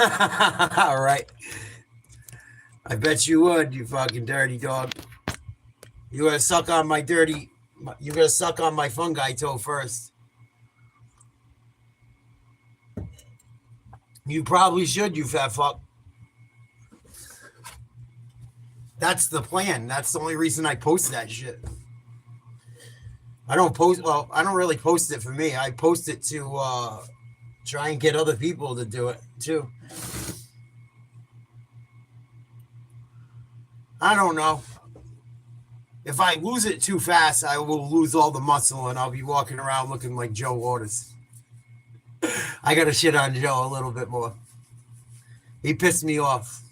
All right. I bet you would, you fucking dirty dog. You gotta suck on my dirty. You gotta suck on my fungi toe first. You probably should, you fat fuck. That's the plan. That's the only reason I post that shit. I don't post. Well, I don't really post it for me. I post it to try and get other people to do it too. I don't know. If I lose it too fast, I will lose all the muscle and I'll be walking around looking like Joe Waters. I got to shit on Joe a little bit more. He pissed me off.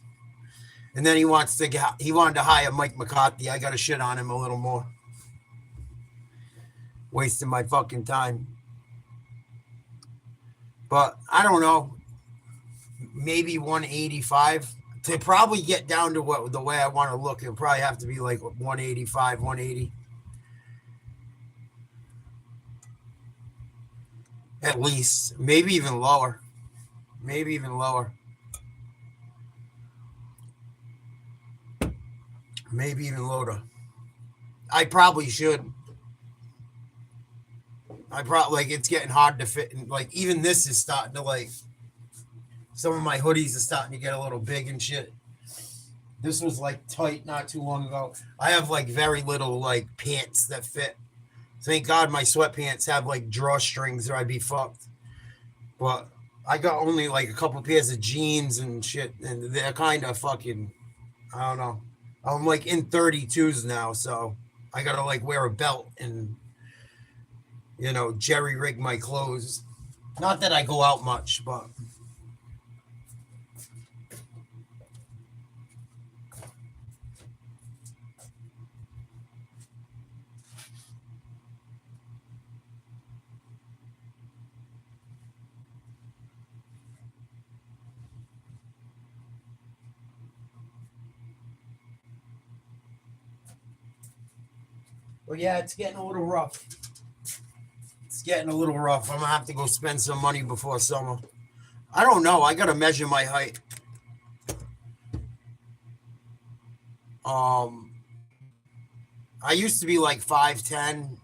And then he wanted to hire Mike McCarthy. I got to shit on him a little more. Wasting my fucking time. But I don't know. Maybe 185. To probably get down to what the way I want to look, it'll probably have to be like 185, 180. At least. Maybe even lower. Maybe even lower. Maybe even lower. I probably should. I probably like it's getting hard to fit. And like even this is starting to like some of my hoodies are starting to get a little big and shit. This was like tight not too long ago. I have like very little like pants that fit. Thank God my sweatpants have like drawstrings or I'd be fucked. But I got only like a couple pairs of jeans and shit, and they're kind of fucking, I don't know. I'm like in 32s now, so I gotta like wear a belt and jerry rig my clothes. Not that I go out much, but well, yeah, it's getting a little rough. It's getting a little rough. I'm gonna have to go spend some money before summer. I don't know. I gotta measure my height. I used to be like 5'10",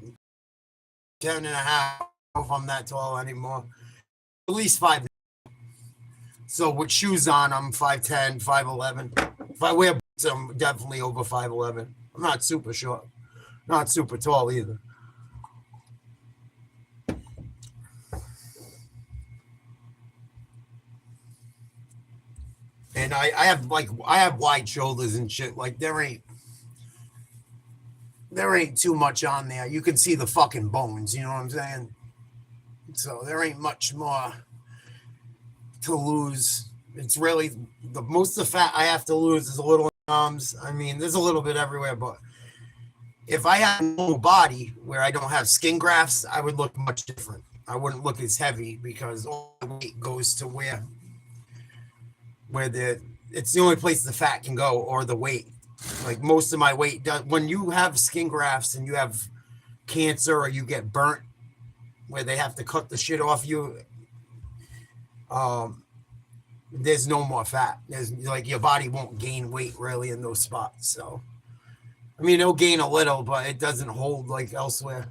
10 and a half. I don't know if I'm that tall anymore. At least 5. So with shoes on, I'm 5'10", 5'11". If I wear boots, I'm definitely over 5'11". I'm not super short. Not super tall either. And I have wide shoulders and shit. Like there ain't too much on there. You can see the fucking bones, you know what I'm saying? So there ain't much more to lose. It's really the most of the fat I have to lose is a little arms. I mean, there's a little bit everywhere, but if I had a normal body where I don't have skin grafts, I would look much different. I wouldn't look as heavy because all the weight goes to where it's the only place the fat can go, or the weight. Like most of my weight does. When you have skin grafts and you have cancer or you get burnt where they have to cut the shit off you, there's no more fat. There's like your body won't gain weight really in those spots. So I mean, it'll gain a little, but it doesn't hold like elsewhere.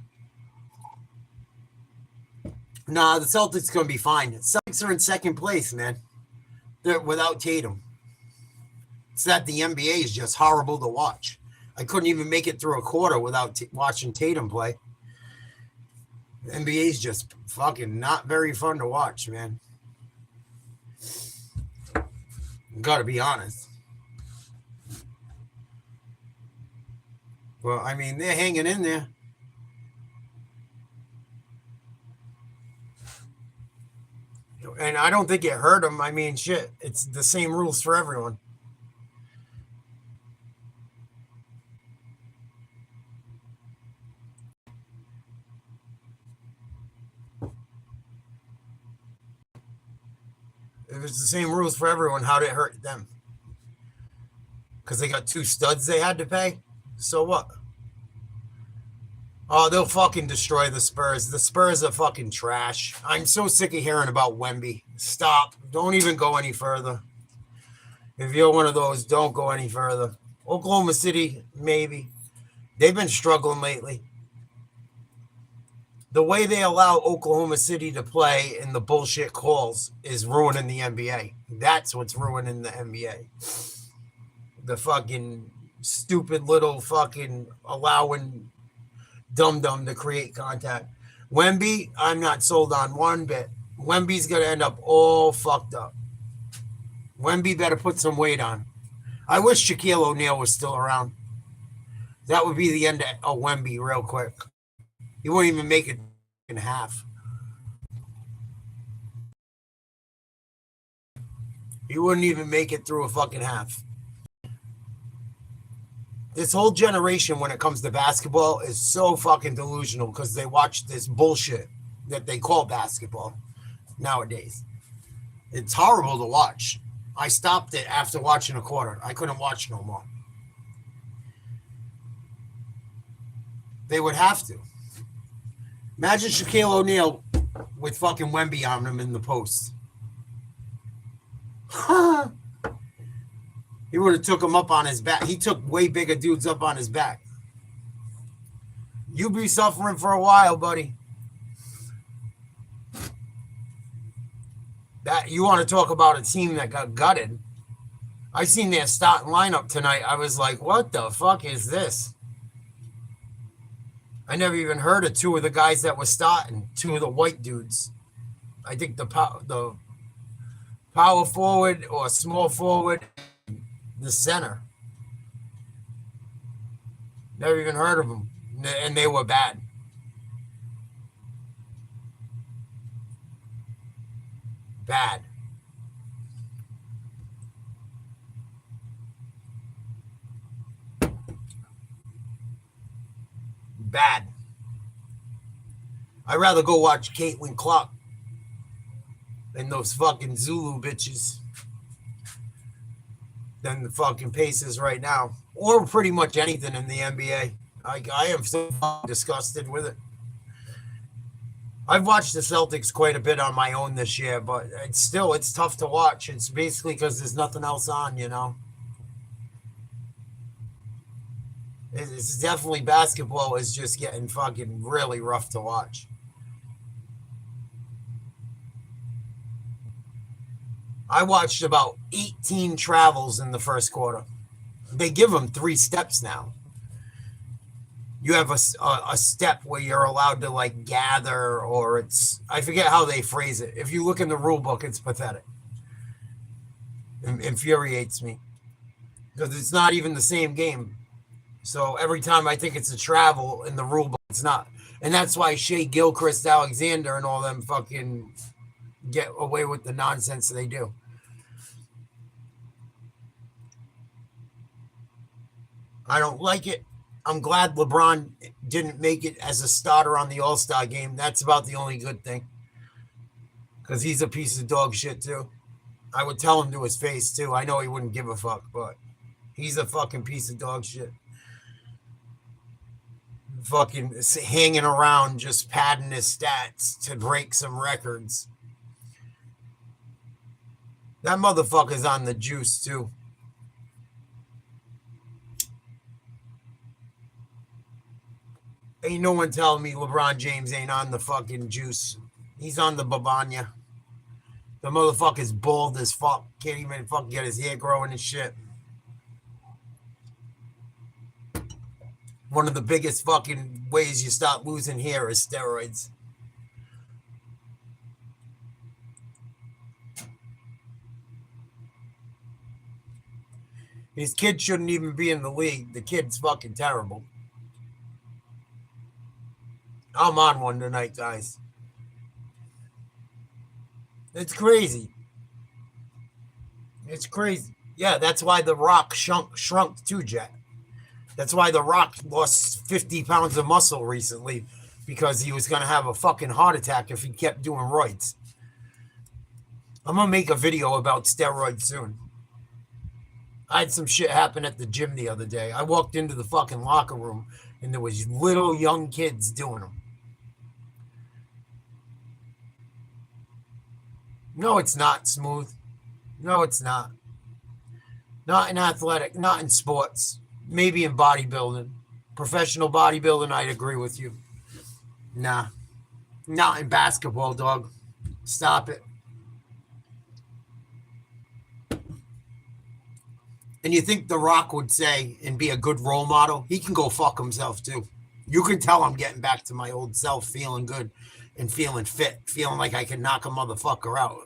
Nah, the Celtics gonna be fine. The Celtics are in second place, man. They're without Tatum. It's that the NBA is just horrible to watch. I couldn't even make it through a quarter without watching Tatum play. The NBA is just fucking not very fun to watch, man. Gotta be honest. Well, I mean, they're hanging in there. And I don't think it hurt him. I mean, shit, it's the same rules for everyone. If it's the same rules for everyone, how did it hurt them? Because they got 2 studs they had to pay? So what? Oh, they'll fucking destroy the Spurs. The Spurs are fucking trash. I'm so sick of hearing about Wemby. Stop. Don't even go any further. If you're one of those, don't go any further. Oklahoma City, maybe. They've been struggling lately. The way they allow Oklahoma City to play in the bullshit calls is ruining the NBA. That's what's ruining the NBA. The fucking stupid little fucking allowing dum-dum to create contact. Wemby, I'm not sold on one bit. Wemby's going to end up all fucked up. Wemby better put some weight on. I wish Shaquille O'Neal was still around. That would be the end of Wemby real quick. He won't even make it in half. He wouldn't even make it through a fucking half. This whole generation, when it comes to basketball, is so fucking delusional because they watch this bullshit that they call basketball nowadays. It's horrible to watch. I stopped it after watching a quarter. I couldn't watch no more. They would have to. Imagine Shaquille O'Neal with fucking Wemby on him in the post. He would have took him up on his back. He took way bigger dudes up on his back. You be suffering for a while, buddy. That you want to talk about a team that got gutted. I seen their starting lineup tonight. I was like, what the fuck is this? I never even heard of 2 of the guys that were starting, 2 of the white dudes. I think the power forward or small forward, the center. Never even heard of them. And they were bad. Bad. Bad. I'd rather go watch Caitlin Clark than those fucking Zulu bitches than the fucking Pacers right now. Or pretty much anything in the NBA. I am so disgusted with it. I've watched the Celtics quite a bit on my own this year, but it's tough to watch. It's basically because there's nothing else on, you know. It's definitely basketball is just getting fucking really rough to watch. I watched about 18 travels in the first quarter. They give them 3 steps now. You have a step where you're allowed to like gather, or I forget how they phrase it. If you look in the rule book, it's pathetic. It infuriates me because it's not even the same game. So every time I think it's a travel in the rule book, it's not. And that's why Shea Gilchrist, Alexander, and all them fucking get away with the nonsense they do. I don't like it. I'm glad LeBron didn't make it as a starter on the All-Star game. That's about the only good thing. Because he's a piece of dog shit, too. I would tell him to his face, too. I know he wouldn't give a fuck, but he's a fucking piece of dog shit. Fucking hanging around just padding his stats to break some records. That motherfucker's on the juice, too. Ain't no one telling me LeBron James ain't on the fucking juice. He's on the babanya. The motherfucker's bald as fuck. Can't even fucking get his hair growing and shit. One of the biggest fucking ways you start losing hair is steroids. His kid shouldn't even be in the league. The kid's fucking terrible. I'm on one tonight, guys. It's crazy. It's crazy. Yeah, that's why The Rock shrunk too, Jet. That's why The Rock lost 50 pounds of muscle recently, because he was going to have a fucking heart attack if he kept doing roids. I'm going to make a video about steroids soon. I had some shit happen at the gym the other day. I walked into the fucking locker room and there was little young kids doing them. No, it's not smooth. No, it's not. Not in athletic, not in sports. Maybe in bodybuilding. Professional bodybuilding, I'd agree with you. Nah. Not in basketball, dog. Stop it. And you think The Rock would say and be a good role model? He can go fuck himself too. You can tell I'm getting back to my old self, feeling good and feeling fit, feeling like I can knock a motherfucker out.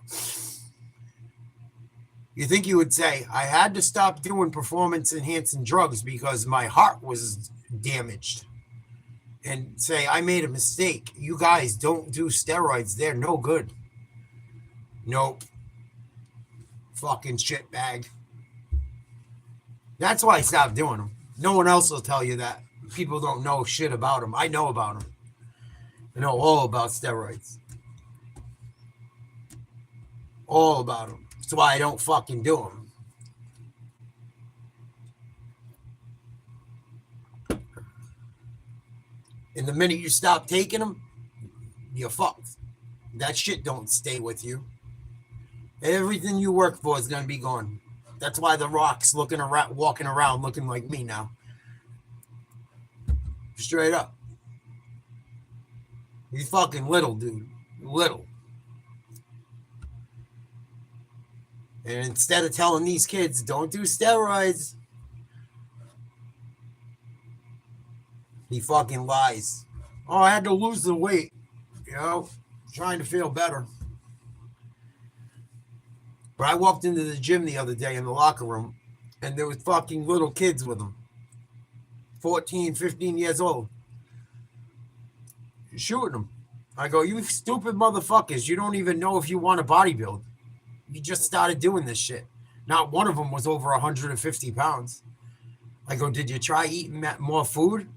You think he would say, I had to stop doing performance-enhancing drugs because my heart was damaged. And say, I made a mistake. You guys don't do steroids. They're no good. Nope. Fucking shitbag. That's why I stopped doing them. No one else will tell you that. People don't know shit about them. I know about them. I know all about steroids. All about them. That's why I don't fucking do them. And the minute you stop taking them, you're fucked. That shit don't stay with you. Everything you work for is going to be gone. That's why The Rock's looking around, walking around looking like me now. Straight up. He's fucking little, dude. Little. And instead of telling these kids, don't do steroids, he fucking lies. Oh, I had to lose the weight. You know, trying to feel better. But I walked into the gym the other day in the locker room, and there was fucking little kids with them. 14, 15 years old. Shooting them. I go, you stupid motherfuckers. You don't even know if you want to bodybuild. You just started doing this shit. Not one of them was over 150 pounds. I go, did you try eating more food?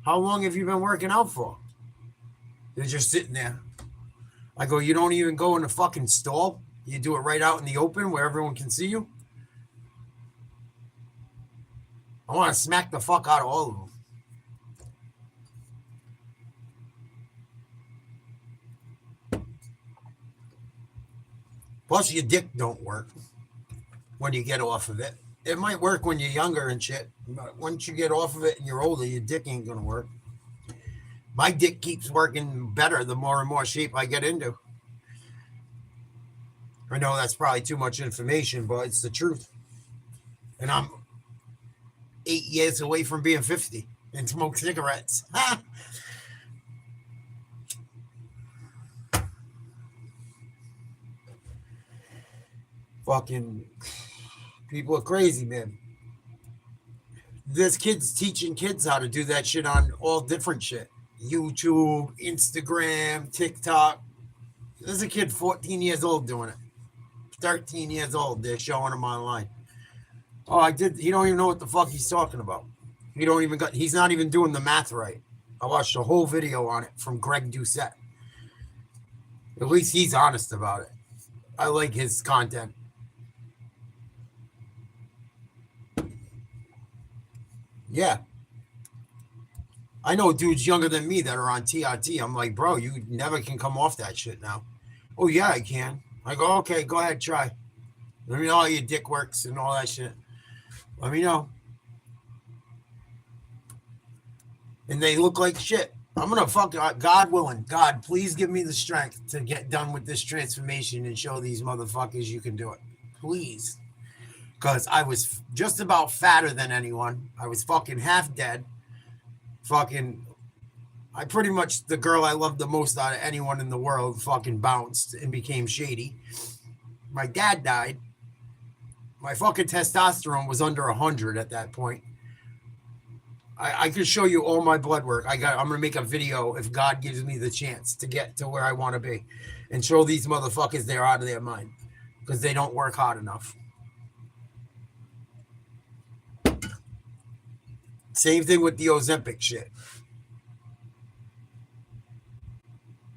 How long have you been working out for? They're just sitting there. I go, you don't even go in the fucking stall? You do it right out in the open where everyone can see you? I want to smack the fuck out of all of them. Plus, your dick don't work when you get off of it. It might work when you're younger and shit, but once you get off of it and you're older, your dick ain't going to work. My dick keeps working better the more and more shape I get into. I know that's probably too much information, but it's the truth. And I'm 8 years away from being 50 and smoke cigarettes. Fucking people are crazy, man. There's kids teaching kids how to do that shit on all different shit. YouTube, Instagram, TikTok. There's a kid 14 years old doing it. 13 years old. They're showing him online. Oh, I did. He don't even know what the fuck he's talking about. He's not even doing the math right. I watched a whole video on it from Greg Doucette. At least he's honest about it. I like his content. Yeah. I know dudes younger than me that are on TRT. I'm like, bro, you never can come off that shit now. Oh, yeah, I can. I go, okay, go ahead, try. Let me know how your dick works and all that shit. Let me know. And they look like shit. I'm going to fuck, God willing, God, please give me the strength to get done with this transformation and show these motherfuckers you can do it. Please. Because I was just about fatter than anyone. I was fucking half dead. I pretty much, the girl I loved the most out of anyone in the world fucking bounced and became shady. My dad died. My fucking testosterone was under 100 at that point. I could show you all my blood work. I'm gonna make a video if God gives me the chance to get to where I want to be, and show these motherfuckers they're out of their mind because they don't work hard enough. Same thing with the Ozempic shit.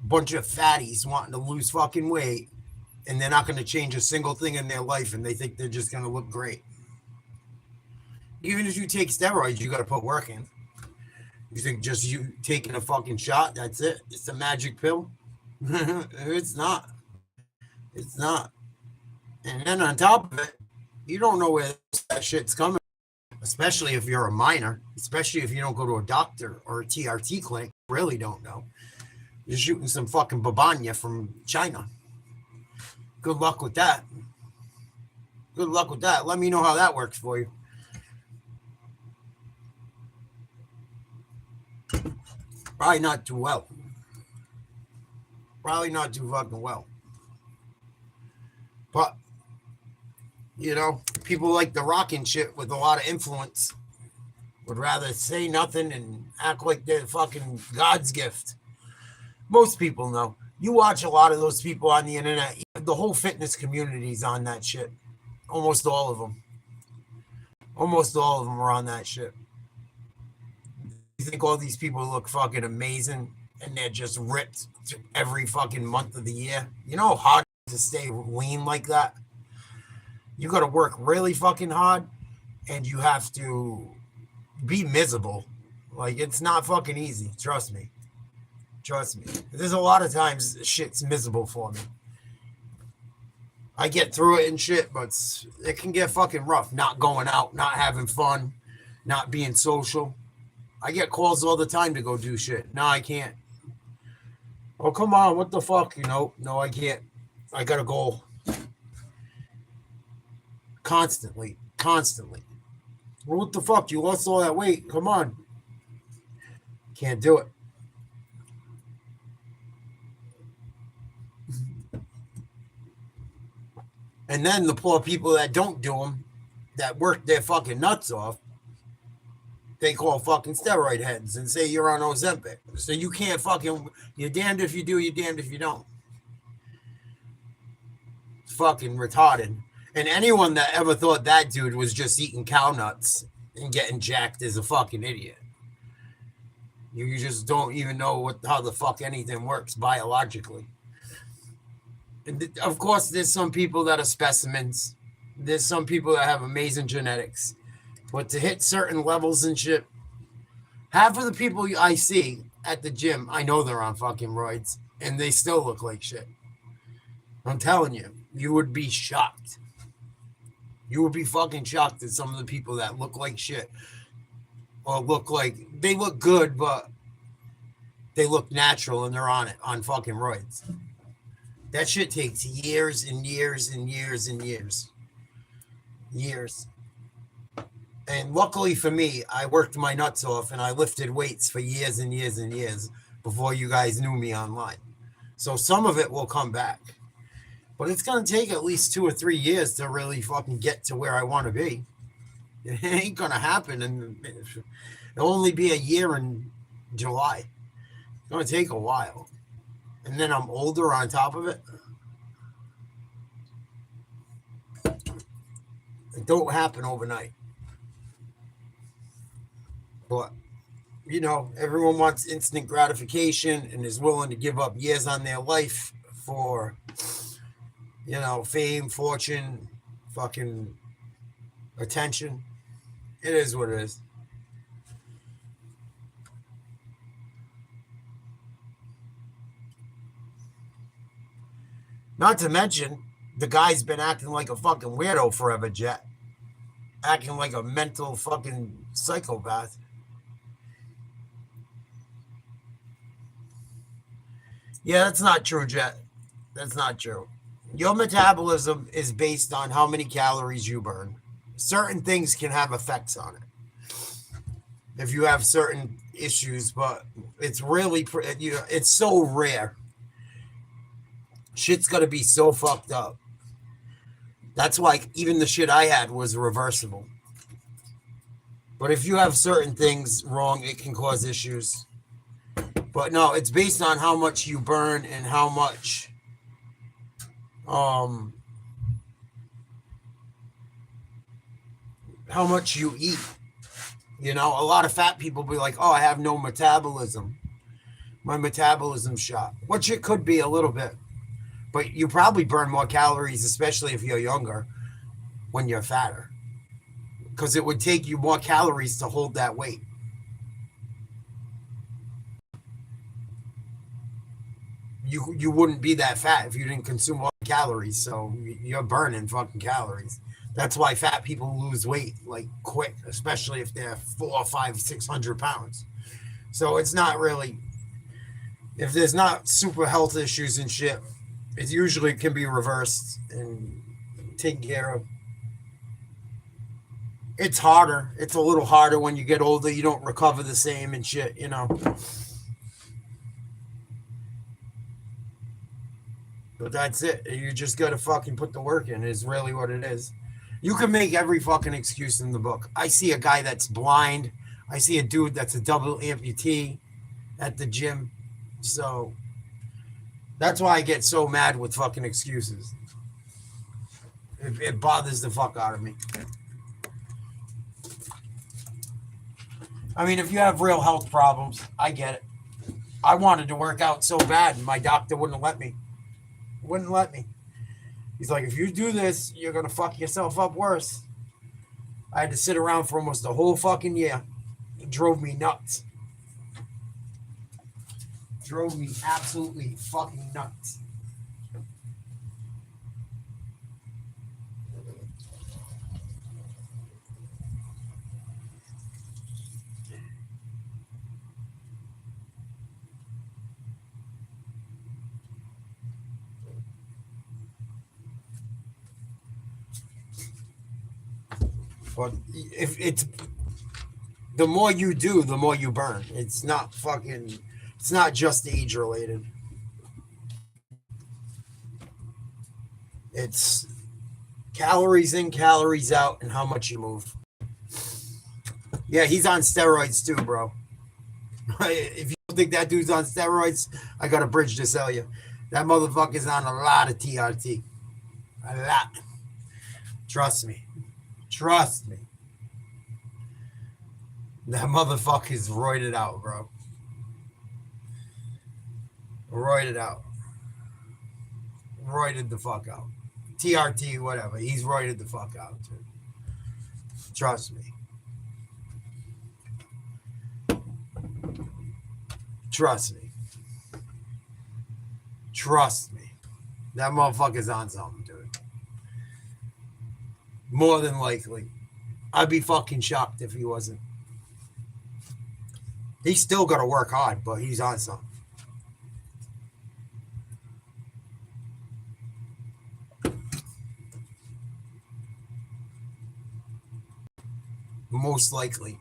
Bunch of fatties wanting to lose fucking weight, and they're not going to change a single thing in their life, and they think they're just going to look great. Even if you take steroids, you got to put work in. You think just you taking a fucking shot, that's it? It's a magic pill? It's not. It's not. And then on top of it, you don't know where that shit's coming, especially if you're a minor, especially if you don't go to a doctor or a TRT clinic. Really don't know. You're shooting some fucking babanya from China. Good luck with that. Good luck with that. Let me know how that works for you. Probably not too well. Probably not too fucking well. But, you know, people like the rockin' shit with a lot of influence would rather say nothing and act like they're fucking God's gift. Most people know. You watch a lot of those people on the internet. The whole fitness community's on that shit. Almost all of them. Almost all of them are on that shit. You think all these people look fucking amazing and they're just ripped every fucking month of the year? You know how hard it is to stay lean like that? You got to work really fucking hard and you have to be miserable. Like, it's not fucking easy. Trust me. Trust me. There's a lot of times shit's miserable for me. I get through it and shit, but it can get fucking rough. Not going out, not having fun, not being social. I get calls all the time to go do shit. No, I can't. Oh, come on. What the fuck? You know, no, I can't. I got a goal. Constantly. Well, what the fuck? You lost all that weight. Come on. Can't do it. And then the poor people that don't do them, that work their fucking nuts off, they call fucking steroid heads and say you're on Ozempic. So you can't fucking, you're damned if you do, you're damned if you don't. It's fucking retarded. And anyone that ever thought that dude was just eating cow nuts and getting jacked is a fucking idiot. You just don't even know how the fuck anything works biologically. And of course, there's some people that are specimens. There's some people that have amazing genetics. But to hit certain levels and shit, half of the people I see at the gym, I know they're on fucking roids, and they still look like shit. I'm telling you, you would be shocked. You would be fucking shocked at some of the people that look like shit. Or look like, they look good, but they look natural and they're on it, on fucking roids. That shit takes years and years and years and years. Years. And luckily for me, I worked my nuts off and I lifted weights for years and years and years before you guys knew me online. So some of it will come back. But it's going to take at least 2 or 3 years to really fucking get to where I want to be. It ain't going to happen. And it'll only be a year in July. It's going to take a while. And then I'm older on top of it. It don't happen overnight. But, you know, everyone wants instant gratification and is willing to give up years on their life for, you know, fame, fortune, fucking attention. It is what it is. Not to mention, the guy's been acting like a fucking weirdo forever, Jet. Acting like a mental fucking psychopath. Yeah, that's not true, Jet. That's not true. Your metabolism is based on how many calories you burn. Certain things can have effects on it if you have certain issues, but it's really, you know, it's so rare. Shit's got to be so fucked up. That's why even the shit I had was reversible. But if you have certain things wrong, it can cause issues. But no, it's based on how much you burn and how much you eat. You know, a lot of fat people be like, "Oh, I have no metabolism. My metabolism's shot," which it could be a little bit. But you probably burn more calories, especially if you're younger, when you're fatter. Because it would take you more calories to hold that weight. You wouldn't be that fat if you didn't consume all the calories. So you're burning fucking calories. That's why fat people lose weight like quick, especially if they're 400, 500, 600 pounds. So it's not really, if there's not super health issues and shit, it usually can be reversed and taken care of. It's harder. It's a little harder when you get older. You don't recover the same and shit, you know. But that's it. You just got to fucking put the work in, is really what it is. You can make every fucking excuse in the book. I see a guy that's blind. I see a dude that's a double amputee at the gym. So that's why I get so mad with fucking excuses. It bothers the fuck out of me. I mean, if you have real health problems, I get it. I wanted to work out so bad, and my doctor wouldn't let me. Wouldn't let me. He's like, if you do this, you're going to fuck yourself up worse. I had to sit around for almost a whole fucking year. It drove me nuts. Drove me absolutely fucking nuts. But if it's the more you do, the more you burn. It's not just age related. It's calories in, calories out, and how much you move. Yeah, he's on steroids too, bro. If you don't think that dude's on steroids, I got a bridge to sell you. That motherfucker's on a lot of TRT. A lot. Trust me. Trust me. That motherfucker's roided out, bro. Roided out. Roided the fuck out. TRT, whatever. He's roided the fuck out, dude. Trust me. Trust me. Trust me. That motherfucker's on something, dude. More than likely. I'd be fucking shocked if he wasn't. He's still got to work hard, but he's on something. Most likely.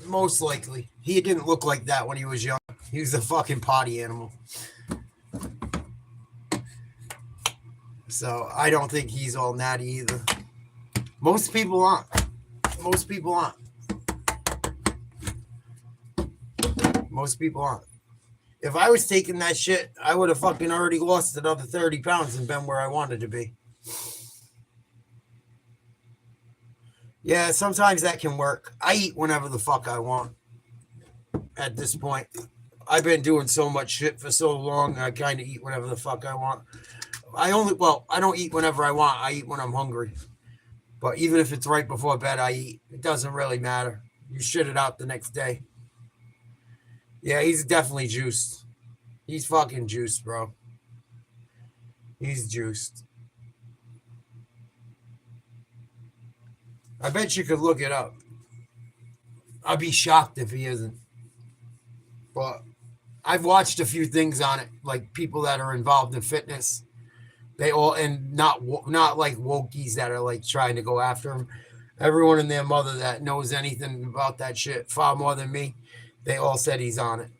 Most likely. He didn't look like that when he was young. He was a fucking potty animal. So I don't think he's all natty either. Most people aren't. Most people aren't. Most people aren't. If I was taking that shit, I would have fucking already lost another 30 pounds and been where I wanted to be. Yeah, sometimes that can work. I eat whenever the fuck I want at this point. I've been doing so much shit for so long, I kind of eat whenever the fuck I want. I don't eat whenever I want. I eat when I'm hungry. But even if it's right before bed, I eat. It doesn't really matter. You shit it out the next day. Yeah, he's definitely juiced. He's fucking juiced, bro. He's juiced. I bet you could look it up. I'd be shocked if he isn't. But I've watched a few things on it, like people that are involved in fitness. They all, and not like wokies that are like trying to go after him. Everyone and their mother that knows anything about that shit far more than me, they all said he's on it.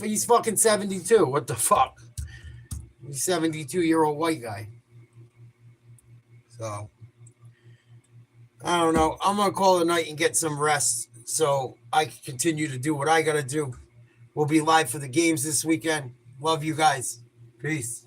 He's fucking 72. What the fuck? He's a 72-year-old white guy. So I don't know. I'm going to call it a night and get some rest so I can continue to do what I got to do. We'll be live for the games this weekend. Love you guys. Peace.